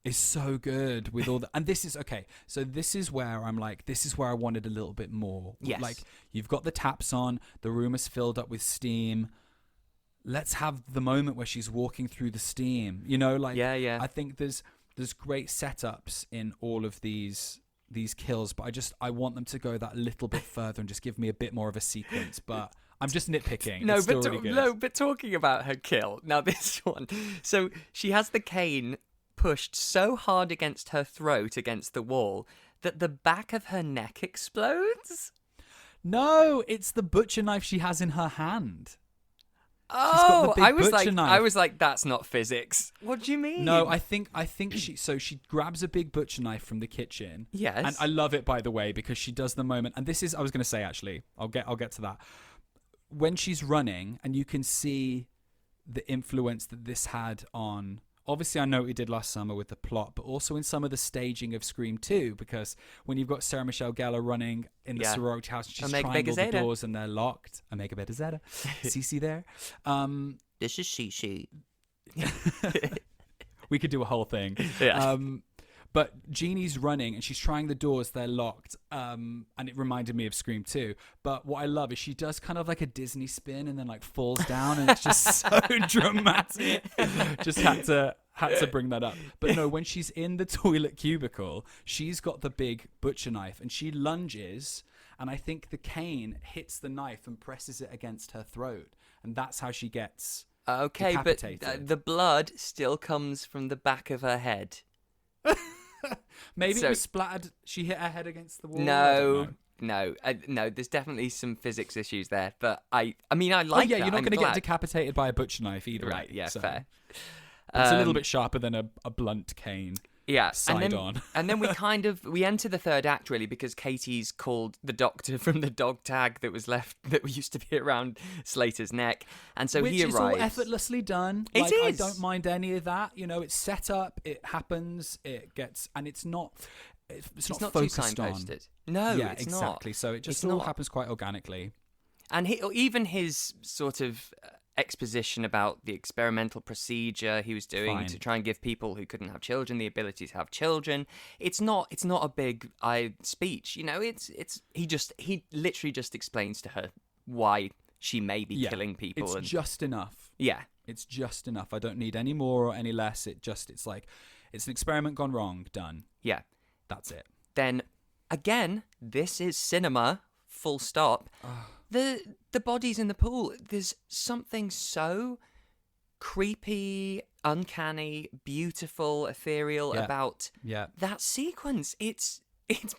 Is so good with all the, and this is okay. So this is where I'm like, this is where I wanted a little bit more. Yes. Like you've got the taps on, the room is filled up with steam. Let's have the moment where she's walking through the steam. You know, like yeah. I think there's great setups in all of these kills, but I want them to go that little bit further and just give me a bit more of a sequence. But I'm just nitpicking. No, it's still really good. but talking about her kill now, this one. So she has the cane pushed so hard against her throat against the wall that the back of her neck explodes. No, it's the butcher knife she has in her hand. Oh, I was knife. like, that's not physics. What do you mean? No, I think she grabs a big butcher knife from the kitchen. Yes. And I love it, by the way, because she does the moment, and this is, I was going to say, actually, I'll get to that. When she's running, and you can see the influence that this had on, obviously I know what we did last summer with the plot, but also in some of the staging of Scream 2, because when you've got Sarah Michelle Gellar running in the sorority house, she's trying all the doors and they're locked. Omega Beta Zeta. Cece there. This is Cece. We could do a whole thing. Yeah. But Jeannie's running and she's trying the doors, they're locked. And it reminded me of Scream 2. But what I love is she does kind of like a Disney spin and then like falls down, and it's just so dramatic. Just had to bring that up. But no, when she's in the toilet cubicle, she's got the big butcher knife and she lunges, and I think the cane hits the knife and presses it against her throat. And that's how she gets decapitated. But the blood still comes from the back of her head. Maybe it was splattered. She hit her head against the wall. No. There's definitely some physics issues there, but I mean, I like. Oh yeah, that. you're not going to get decapitated by a butcher knife either. Right? Yeah, so. fair. It's a little bit sharper than a blunt cane. Yeah, side on. And then we enter the third act really, because Katie's called the doctor from the dog tag that used to be around Slater's neck, and so he arrives. Which is all effortlessly done. It is. I don't mind any of that. You know, it's set up, it happens, it gets, and it's not not focused too on. signposted. No, yeah, it's exactly. Not. So it just all happens quite organically. And even his sort of exposition about the experimental procedure he was doing to try and give people who couldn't have children the ability to have children. It's not a big speech, you know. He literally just explains to her why she may be killing people. It's just enough. Yeah, it's just enough. I don't need any more or any less. It's like it's an experiment gone wrong. Done. Yeah, that's it. Then again, this is cinema. Full stop. The bodies in the pool, there's something so creepy, uncanny, beautiful, ethereal about that sequence. It's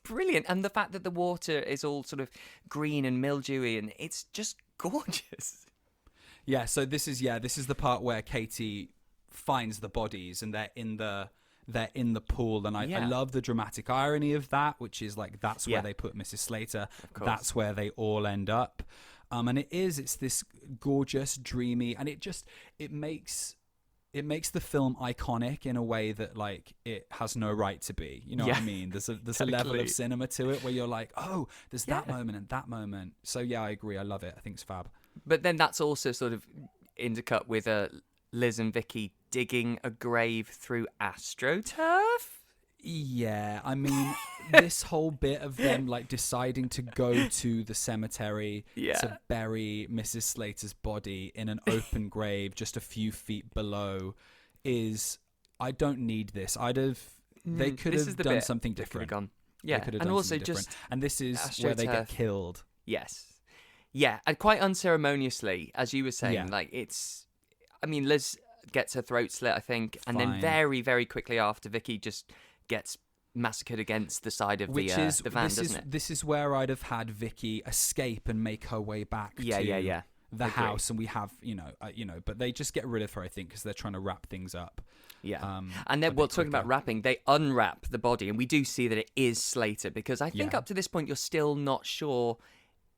brilliant. And the fact that the water is all sort of green and mildewy, and it's just gorgeous. Yeah, so this is the part where Katie finds the bodies and they're in the pool, and I love the dramatic irony of that, which is like that's where they put Mrs. Slater. That's where they all end up. And it's this gorgeous, dreamy, and it makes the film iconic in a way that like it has no right to be. You know what I mean? There's a level of cinema to it where you're like, oh, there's that moment and that moment. So yeah, I agree. I love it. I think it's fab. But then that's also sort of intercut with Liz and Vicky digging a grave through AstroTurf. Yeah, I mean, this whole bit of them like deciding to go to the cemetery to bury Mrs. Slater's body in an open grave just a few feet below I don't need this. They could have done something different. Yeah, and also and this is where they get killed. Yes. Yeah, and quite unceremoniously, as you were saying. Yeah. Like, I mean, Liz gets her throat slit, I think, and then Fine. very, very quickly after, Vicky just gets massacred against the side of the van, doesn't it? This is where I'd have had Vicky escape and make her way back to the Agree. house, and we have, but they just get rid of her, I think, because they're trying to wrap things up. Yeah. And then, talking about wrapping, they unwrap the body, and we do see that it is Slater, because I think up to this point, you're still not sure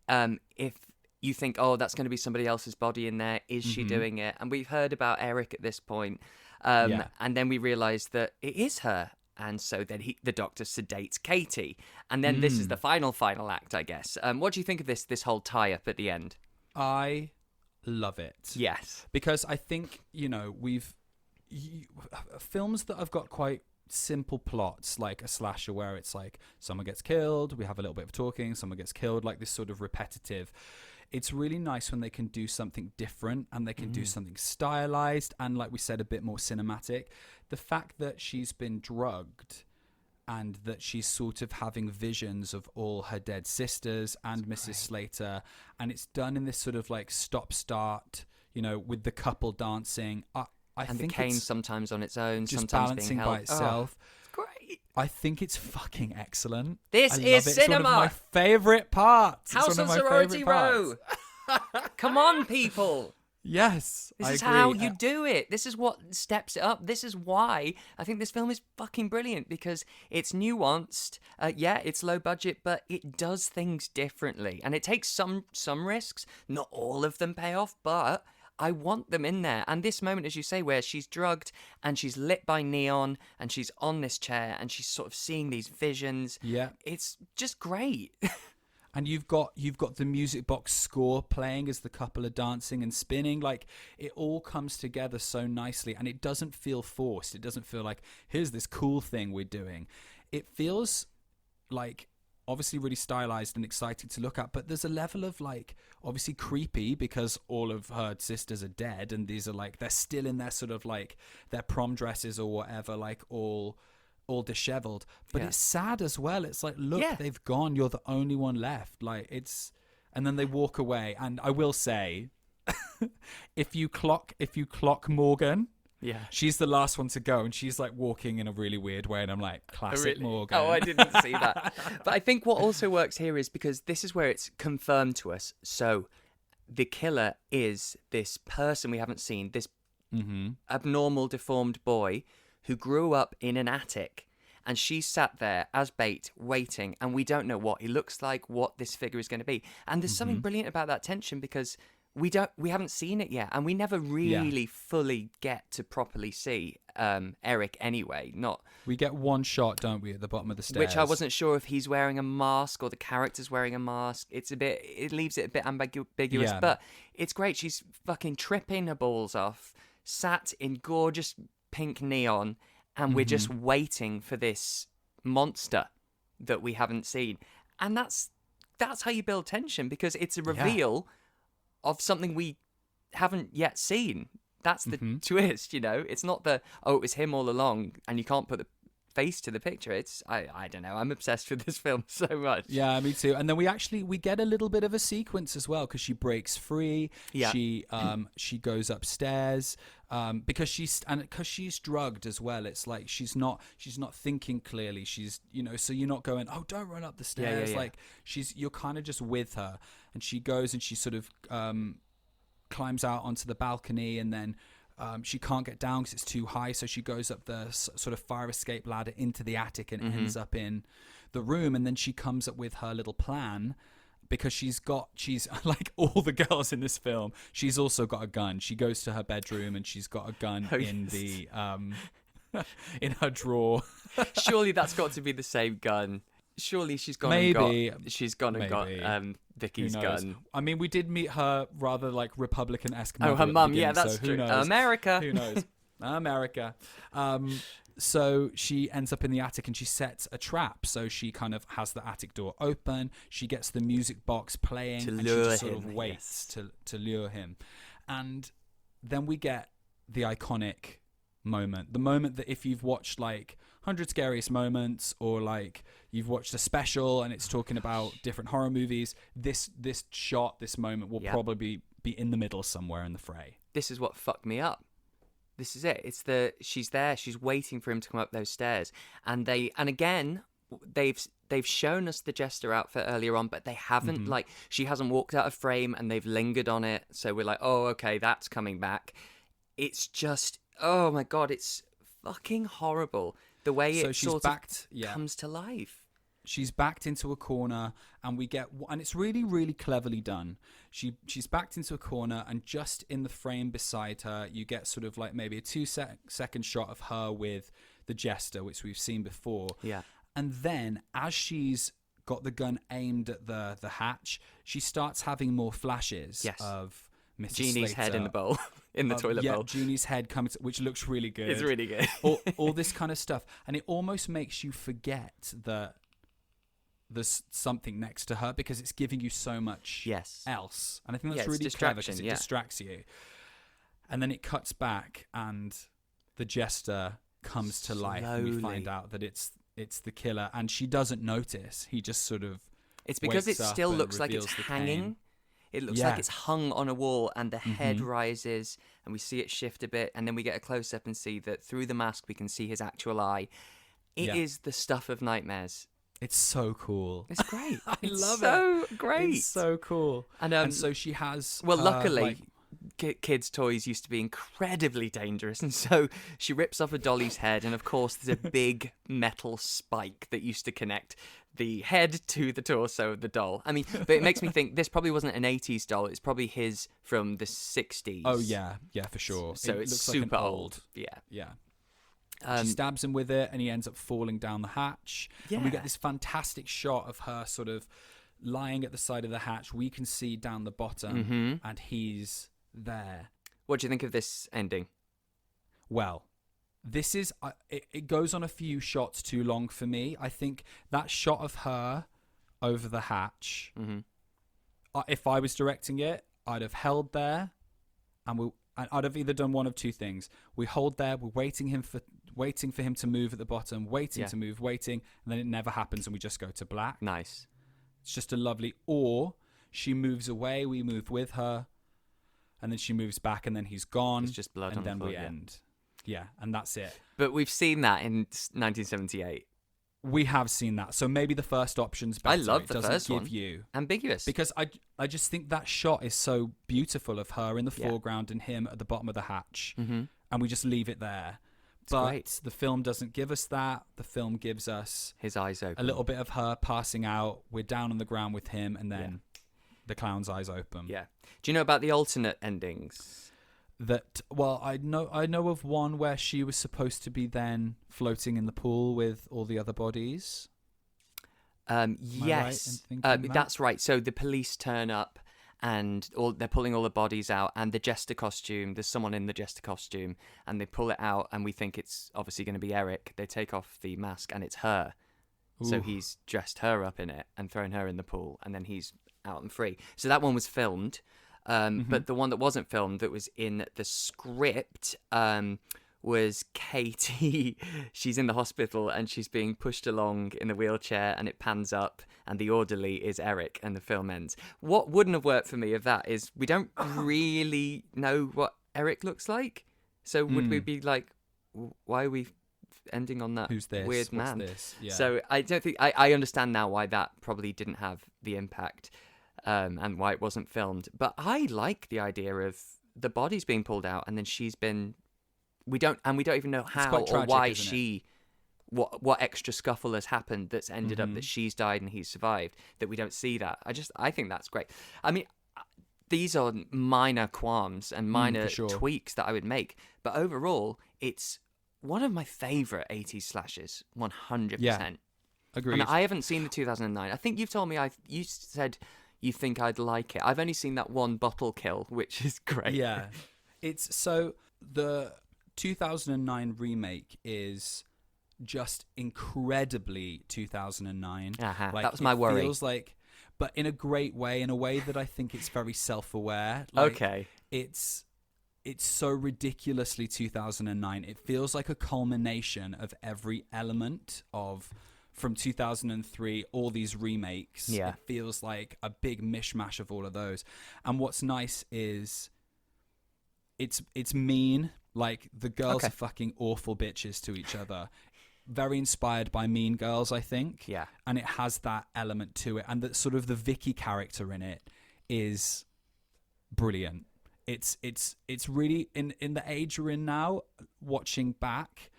if you think, oh, that's going to be somebody else's body in there. Is she doing it? And we've heard about Eric at this point. And then we realise that it is her. And so then the doctor sedates Katie. And then this is the final act, I guess. What do you think of this whole tie-up at the end? I love it. Yes. Because I think, films that have got quite simple plots, like a slasher where it's like someone gets killed, we have a little bit of talking, someone gets killed, like this sort of repetitive. It's really nice when they can do something different and they can do something stylized and, like we said, a bit more cinematic. The fact that she's been drugged and that she's sort of having visions of all her dead sisters and Mrs. Slater, and it's done in this sort of like stop-start, with the couple dancing. I think the cane sometimes on its own, just sometimes balancing being held by itself. Oh, it's great. I think it's fucking excellent. This is It's cinema. one of my favourite parts. House of Sorority Row. Come on, people. Yes, This I is agree. how you do it. This is what steps it up. This is why I think this film is fucking brilliant, because it's nuanced. It's low budget, but it does things differently, and it takes some risks. Not all of them pay off, but I want them in there. And this moment, as you say, where she's drugged and she's lit by neon and she's on this chair and she's sort of seeing these visions. Yeah, it's just great. And you've got the music box score playing as the couple are dancing and spinning. Like, it all comes together so nicely, and it doesn't feel forced. It doesn't feel like, here's this cool thing we're doing. It feels like obviously really stylized and exciting to look at, but there's a level of like obviously creepy because all of her sisters are dead, and these are like, they're still in their sort of like their prom dresses or whatever, like all disheveled, but it's sad as well. It's like, look, they've gone, you're the only one left. Like, it's, and then they walk away. And I will say, if you clock Morgan, she's the last one to go, and she's like walking in a really weird way, and I'm like, classic Morgan. Oh, I didn't see that. But I think what also works here is because this is where it's confirmed to us. So the killer is this person we haven't seen, this abnormal, deformed boy who grew up in an attic, and she sat there as bait, waiting, and we don't know what he looks like, what this figure is going to be. And there's something brilliant about that tension, because we haven't seen it yet, and we never really fully get to properly see Eric anyway. We get one shot, don't we, at the bottom of the stairs, which I wasn't sure if he's wearing a mask or the character's wearing a mask. It leaves it a bit ambiguous, but it's great. She's fucking tripping her balls off, sat in gorgeous pink neon, and we're just waiting for this monster that we haven't seen. And that's how you build tension, because it's a reveal of something we haven't yet seen. That's the twist, It's not it was him all along, and you can't put the face to the picture. It's I don't know. I'm obsessed with this film so much. Yeah, me too. And then we get a little bit of a sequence as well, because she breaks free. Yeah. She goes upstairs because she's drugged as well. It's like she's not thinking clearly. She's so you're not going, oh, don't run up the stairs. Yeah. Like you're kind of just with her, and she goes and she sort of climbs out onto the balcony, and then she can't get down because it's too high, so she goes up the sort of fire escape ladder into the attic and ends up in the room. And then she comes up with her little plan, because she's like all the girls in this film, she's also got a gun. She goes to her bedroom and she's got a gun in the in her drawer. Surely that's got to be the same gun. Surely she's gone and got Vicky's gun. I mean, we did meet her rather like Republican-esque mother. Oh, her mum. Yeah, so that's who true. knows? America. Who knows? America. So she ends up in the attic and she sets a trap. So she kind of has the attic door open. She gets the music box playing, and she just sort of waits to lure him. And then we get the iconic moment. The moment that if you've watched like 100 Scariest Moments, or like you've watched a special and it's talking about different horror movies, this shot, this moment will probably be in the middle somewhere in the fray. This is what fucked me up. This is it. She's there. She's waiting for him to come up those stairs, and again, they've shown us the Jester outfit earlier on, but they haven't like she hasn't walked out of frame, and they've lingered on it. So we're like, oh, okay, that's coming back. It's just, oh my god, it's fucking horrible the way it sort of comes to life. She's backed into a corner, and it's really, really cleverly done. She's backed into a corner, and just in the frame beside her, you get sort of like maybe a 2-second shot of her with the Jester, which we've seen before. Yeah. And then as she's got the gun aimed at the hatch, she starts having more flashes of Mrs. Jeannie's head in the bowl, in the toilet bowl. Jeannie's head comes, which looks really good. It's really good. all this kind of stuff. And it almost makes you forget that there's something next to her, because it's giving you so much else. And I think that's really clever, because it distracts you. And then it cuts back, and the Jester comes to life, and we find out that it's the killer, and she doesn't notice. He just sort of It's because it still looks like it's hanging. It looks like it's hung on a wall, and the head rises, and we see it shift a bit, and then we get a close-up and see that through the mask we can see his actual eye. It is the stuff of nightmares. It's so cool. It's great. I love it. So great. It's so cool. And so she has... Well, luckily, kids' toys used to be incredibly dangerous, and so she rips off a dolly's head, and of course there's a big metal spike that used to connect the head to the torso of the doll. I mean, but it makes me think this probably wasn't an 80s doll. It's probably his from the 60s. Oh, yeah. Yeah, for sure. So it's looks super like old. Yeah. Yeah. She stabs him with it, and he ends up falling down the hatch. Yeah. And we get this fantastic shot of her sort of lying at the side of the hatch. We can see down the bottom, and he's there. What do you think of this ending? Well, this is... it goes on a few shots too long for me. I think that shot of her over the hatch, if I was directing it, I'd have held there, and I'd have either done one of two things. We hold there, we're waiting for him to move at the bottom, waiting, and then it never happens, and we just go to black. Nice. It's just a lovely... Or she moves away, we move with her, and then she moves back, and then he's gone. It's just blood and on then the floor, we end. Yeah, and that's it. But we've seen that in 1978. We have seen that. So maybe the first option's better. I love the first one. You ambiguous. Because I just think that shot is so beautiful of her in the foreground and him at the bottom of the hatch. And we just leave it there. But the film doesn't give us that. The film gives us his eyes open. A little bit of her passing out. We're down on the ground with him, and then the clown's eyes open. Yeah. Do you know about the alternate endings? I know of one where she was supposed to be then floating in the pool with all the other bodies. Yes, that's right. So the police turn up, and they're pulling all the bodies out, and the Jester costume, there's someone in the Jester costume, and they pull it out, and we think it's obviously going to be Eric. They take off the mask, and it's her. Ooh. So he's dressed her up in it and thrown her in the pool, and then he's out and free. So that one was filmed. But the one that wasn't filmed, that was in the script, was Katie. She's in the hospital, and she's being pushed along in the wheelchair, and it pans up, and the orderly is Eric, and the film ends. What wouldn't have worked for me of that is we don't really know what Eric looks like. So would we be like, why are we ending on that Who's this? weird man? What's this? Yeah. So I don't think... I understand now why that probably didn't have the impact. And why it wasn't filmed. But I like the idea of the bodies being pulled out, and then she's been... We don't even know how tragic, or why she... What extra scuffle has happened that's ended up that she's died and he's survived, that we don't see that. I think that's great. I mean, these are minor qualms and minor tweaks that I would make. But overall, it's one of my favourite 80s slashes, 100%. Yeah, agreed. And I haven't seen the 2009. I think you've told me... You said... You think I'd like it. I've only seen that one bottle kill, which is great. Yeah. It's so the 2009 remake is just incredibly 2009. Like, that was my worry. It feels like, but in a great way, in a way that I think it's very self-aware. Like, okay. It's it's so ridiculously 2009. It feels like a culmination of every element of from 2003, all these remakes. Yeah. It feels like a big mishmash of all of those. And what's nice is it's mean. Like, the girls are fucking awful bitches to each other. Very inspired by Mean Girls, I think. Yeah. And it has that element to it. And that sort of the Vicky character in it is brilliant. It's really, in the age we're in now, watching back,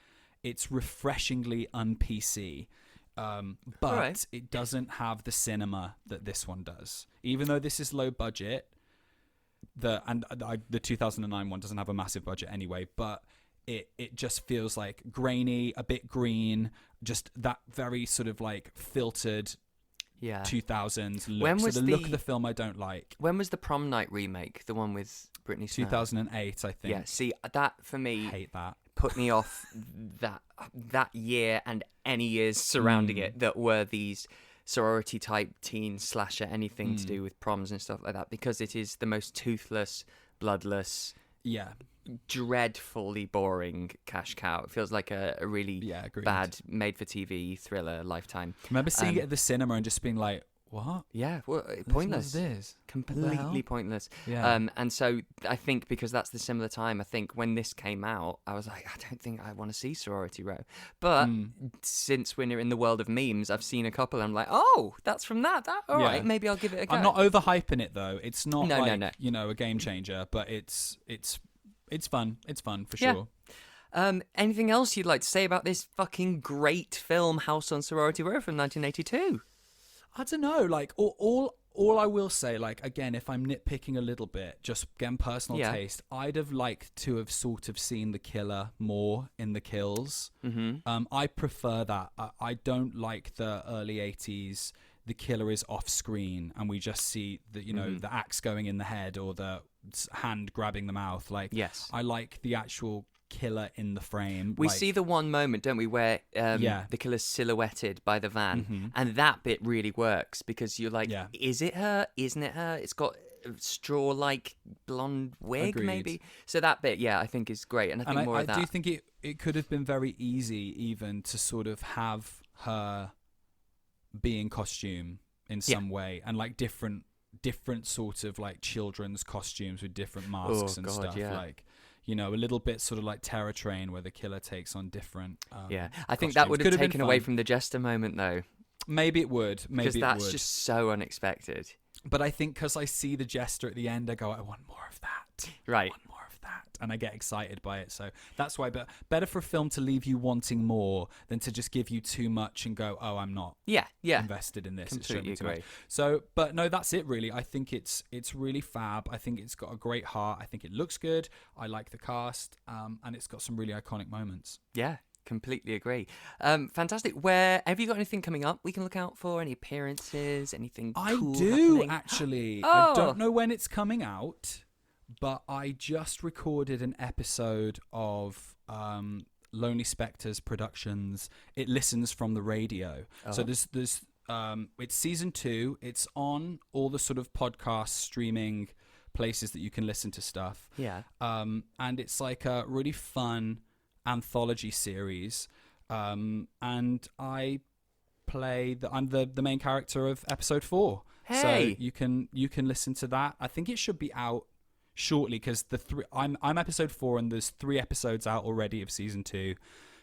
it's refreshingly un-PC. But it doesn't have the cinema that this one does. Even though this is low budget, the 2009 one doesn't have a massive budget anyway, but it just feels like grainy, a bit green, just that very sort of like filtered 2000s look. When was so the look of the film I don't like. When was the Prom Night remake, the one with Britney Spears? 2008, I think. Yeah, see, that for me I hate that. put me off that year and any years surrounding it that were these sorority type teen slasher, anything to do with proms and stuff like that, because it is the most toothless, bloodless, dreadfully boring cash cow. It feels like a really bad made for TV thriller Lifetime. I remember seeing it at the cinema and just being like, what? Yeah, well, pointless. This? Completely pointless. Yeah. And so I think because that's the similar time, I think when this came out, I was like, I don't think I want to see Sorority Row. But since we're in the world of memes, I've seen a couple and I'm like, oh, that's from that. All right, maybe I'll give it a go. I'm not overhyping it though. It's not no. a game changer, but it's fun. It's fun for sure. Anything else you'd like to say about this fucking great film, House on Sorority Row from 1982? I don't know. Like all I will say, like, again, if I'm nitpicking a little bit, just again personal taste, I'd have liked to have sort of seen the killer more in the kills. I prefer that. I don't like the early 80s. The killer is off screen and we just see the the axe going in the head or the hand grabbing the mouth. Like, I like the actual killer in the frame. We see the one moment, don't we, where the killer's silhouetted by the van, and that bit really works because you're like, is it her? Isn't it her? It's got a straw-like blonde wig, maybe. So that bit, I think is great, and I think more of that. I do think it could have been very easy even to sort of have her be in costume in some way, and like different sort of like children's costumes with different masks and stuff. Like, a little bit sort of like Terror Train where the killer takes on different I think that would have taken away from the jester moment though. Maybe it would. Because that's just so unexpected. But I think because I see the jester at the end, I go, I want more of that. Right. I want more of that. And I get excited by it. So that's why. But better for a film to leave you wanting more than to just give you too much and go, oh, I'm not invested in this. Completely agree. So, but no, that's it really. I think it's really fab. I think it's got a great heart. I think it looks good. I like the cast. And it's got some really iconic moments. Yeah. Completely agree. Fantastic. Have you got anything coming up we can look out for? Any appearances? Anything cool I do, happening? actually. I don't know when it's coming out, but I just recorded an episode of Lonely Spectres Productions. It listens from the radio. So there's it's season 2. It's on all the sort of podcast streaming places that you can listen to stuff. Yeah. And it's like a really fun anthology series, and I play I'm the main character of episode 4. Hey. So you can listen to that. I think it should be out shortly because I'm episode 4 and there's 3 episodes out already of season 2,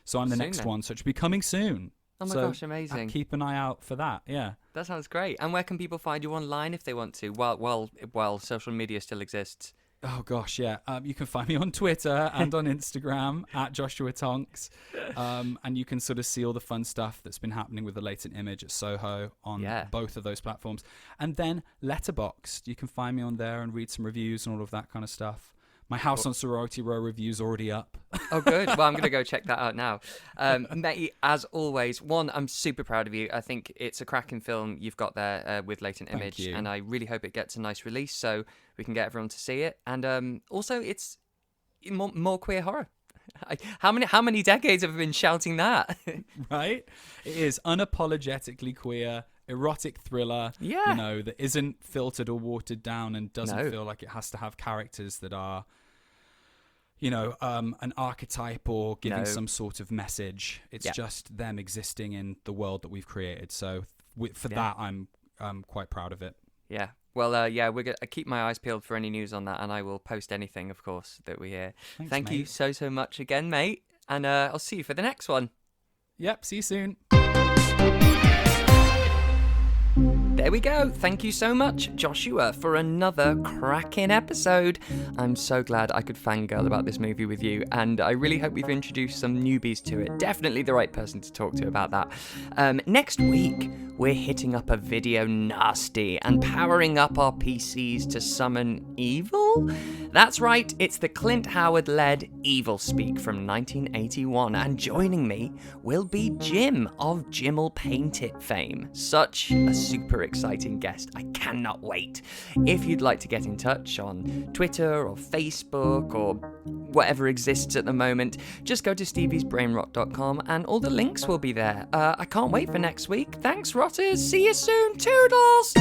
so I'm the next one, so it should be coming soon. Oh my gosh, amazing. Keep an eye out for that. That sounds great. And where can people find you online if they want to, while social media still exists? Oh gosh, yeah. You can find me on Twitter and on Instagram at Joshua Tonks, and you can sort of see all the fun stuff that's been happening with the Latent Image at Soho on both of those platforms. And then Letterboxd, you can find me on there and read some reviews and all of that kind of stuff. My House on Sorority Row review's already up. Oh, good. Well, I'm going to go check that out now. Mate, as always, I'm super proud of you. I think it's a cracking film you've got there with Latent Image. Thank you. And I really hope it gets a nice release so we can get everyone to see it. And also, it's more queer horror. How many decades have I been shouting that? Right? It is unapologetically queer, erotic thriller, that isn't filtered or watered down and doesn't feel like it has to have characters that are an archetype or giving No. some sort of message. It's just them existing in the world that we've created. So that, I'm quite proud of it. Yeah. Well, we're gonna keep my eyes peeled for any news on that, and I will post anything, of course, that we hear. Thanks, Thank you mate. so much again, mate, and I'll see you for the next one. Yep, see you soon. There we go. Thank you so much, Joshua, for another cracking episode. I'm so glad I could fangirl about this movie with you, and I really hope we've introduced some newbies to it. Definitely the right person to talk to about that. Next week, we're hitting up a video nasty and powering up our PCs to summon evil? That's right, it's the Clint Howard-led Evil Speak from 1981, and joining me will be Jim of Jim'll Paint It fame. Such a super exciting guest. I cannot wait. If you'd like to get in touch on Twitter or Facebook or whatever exists at the moment, just go to steviesbrainrot.com and all the links will be there. I can't wait for next week. Thanks, Rotters. See you soon. Toodles!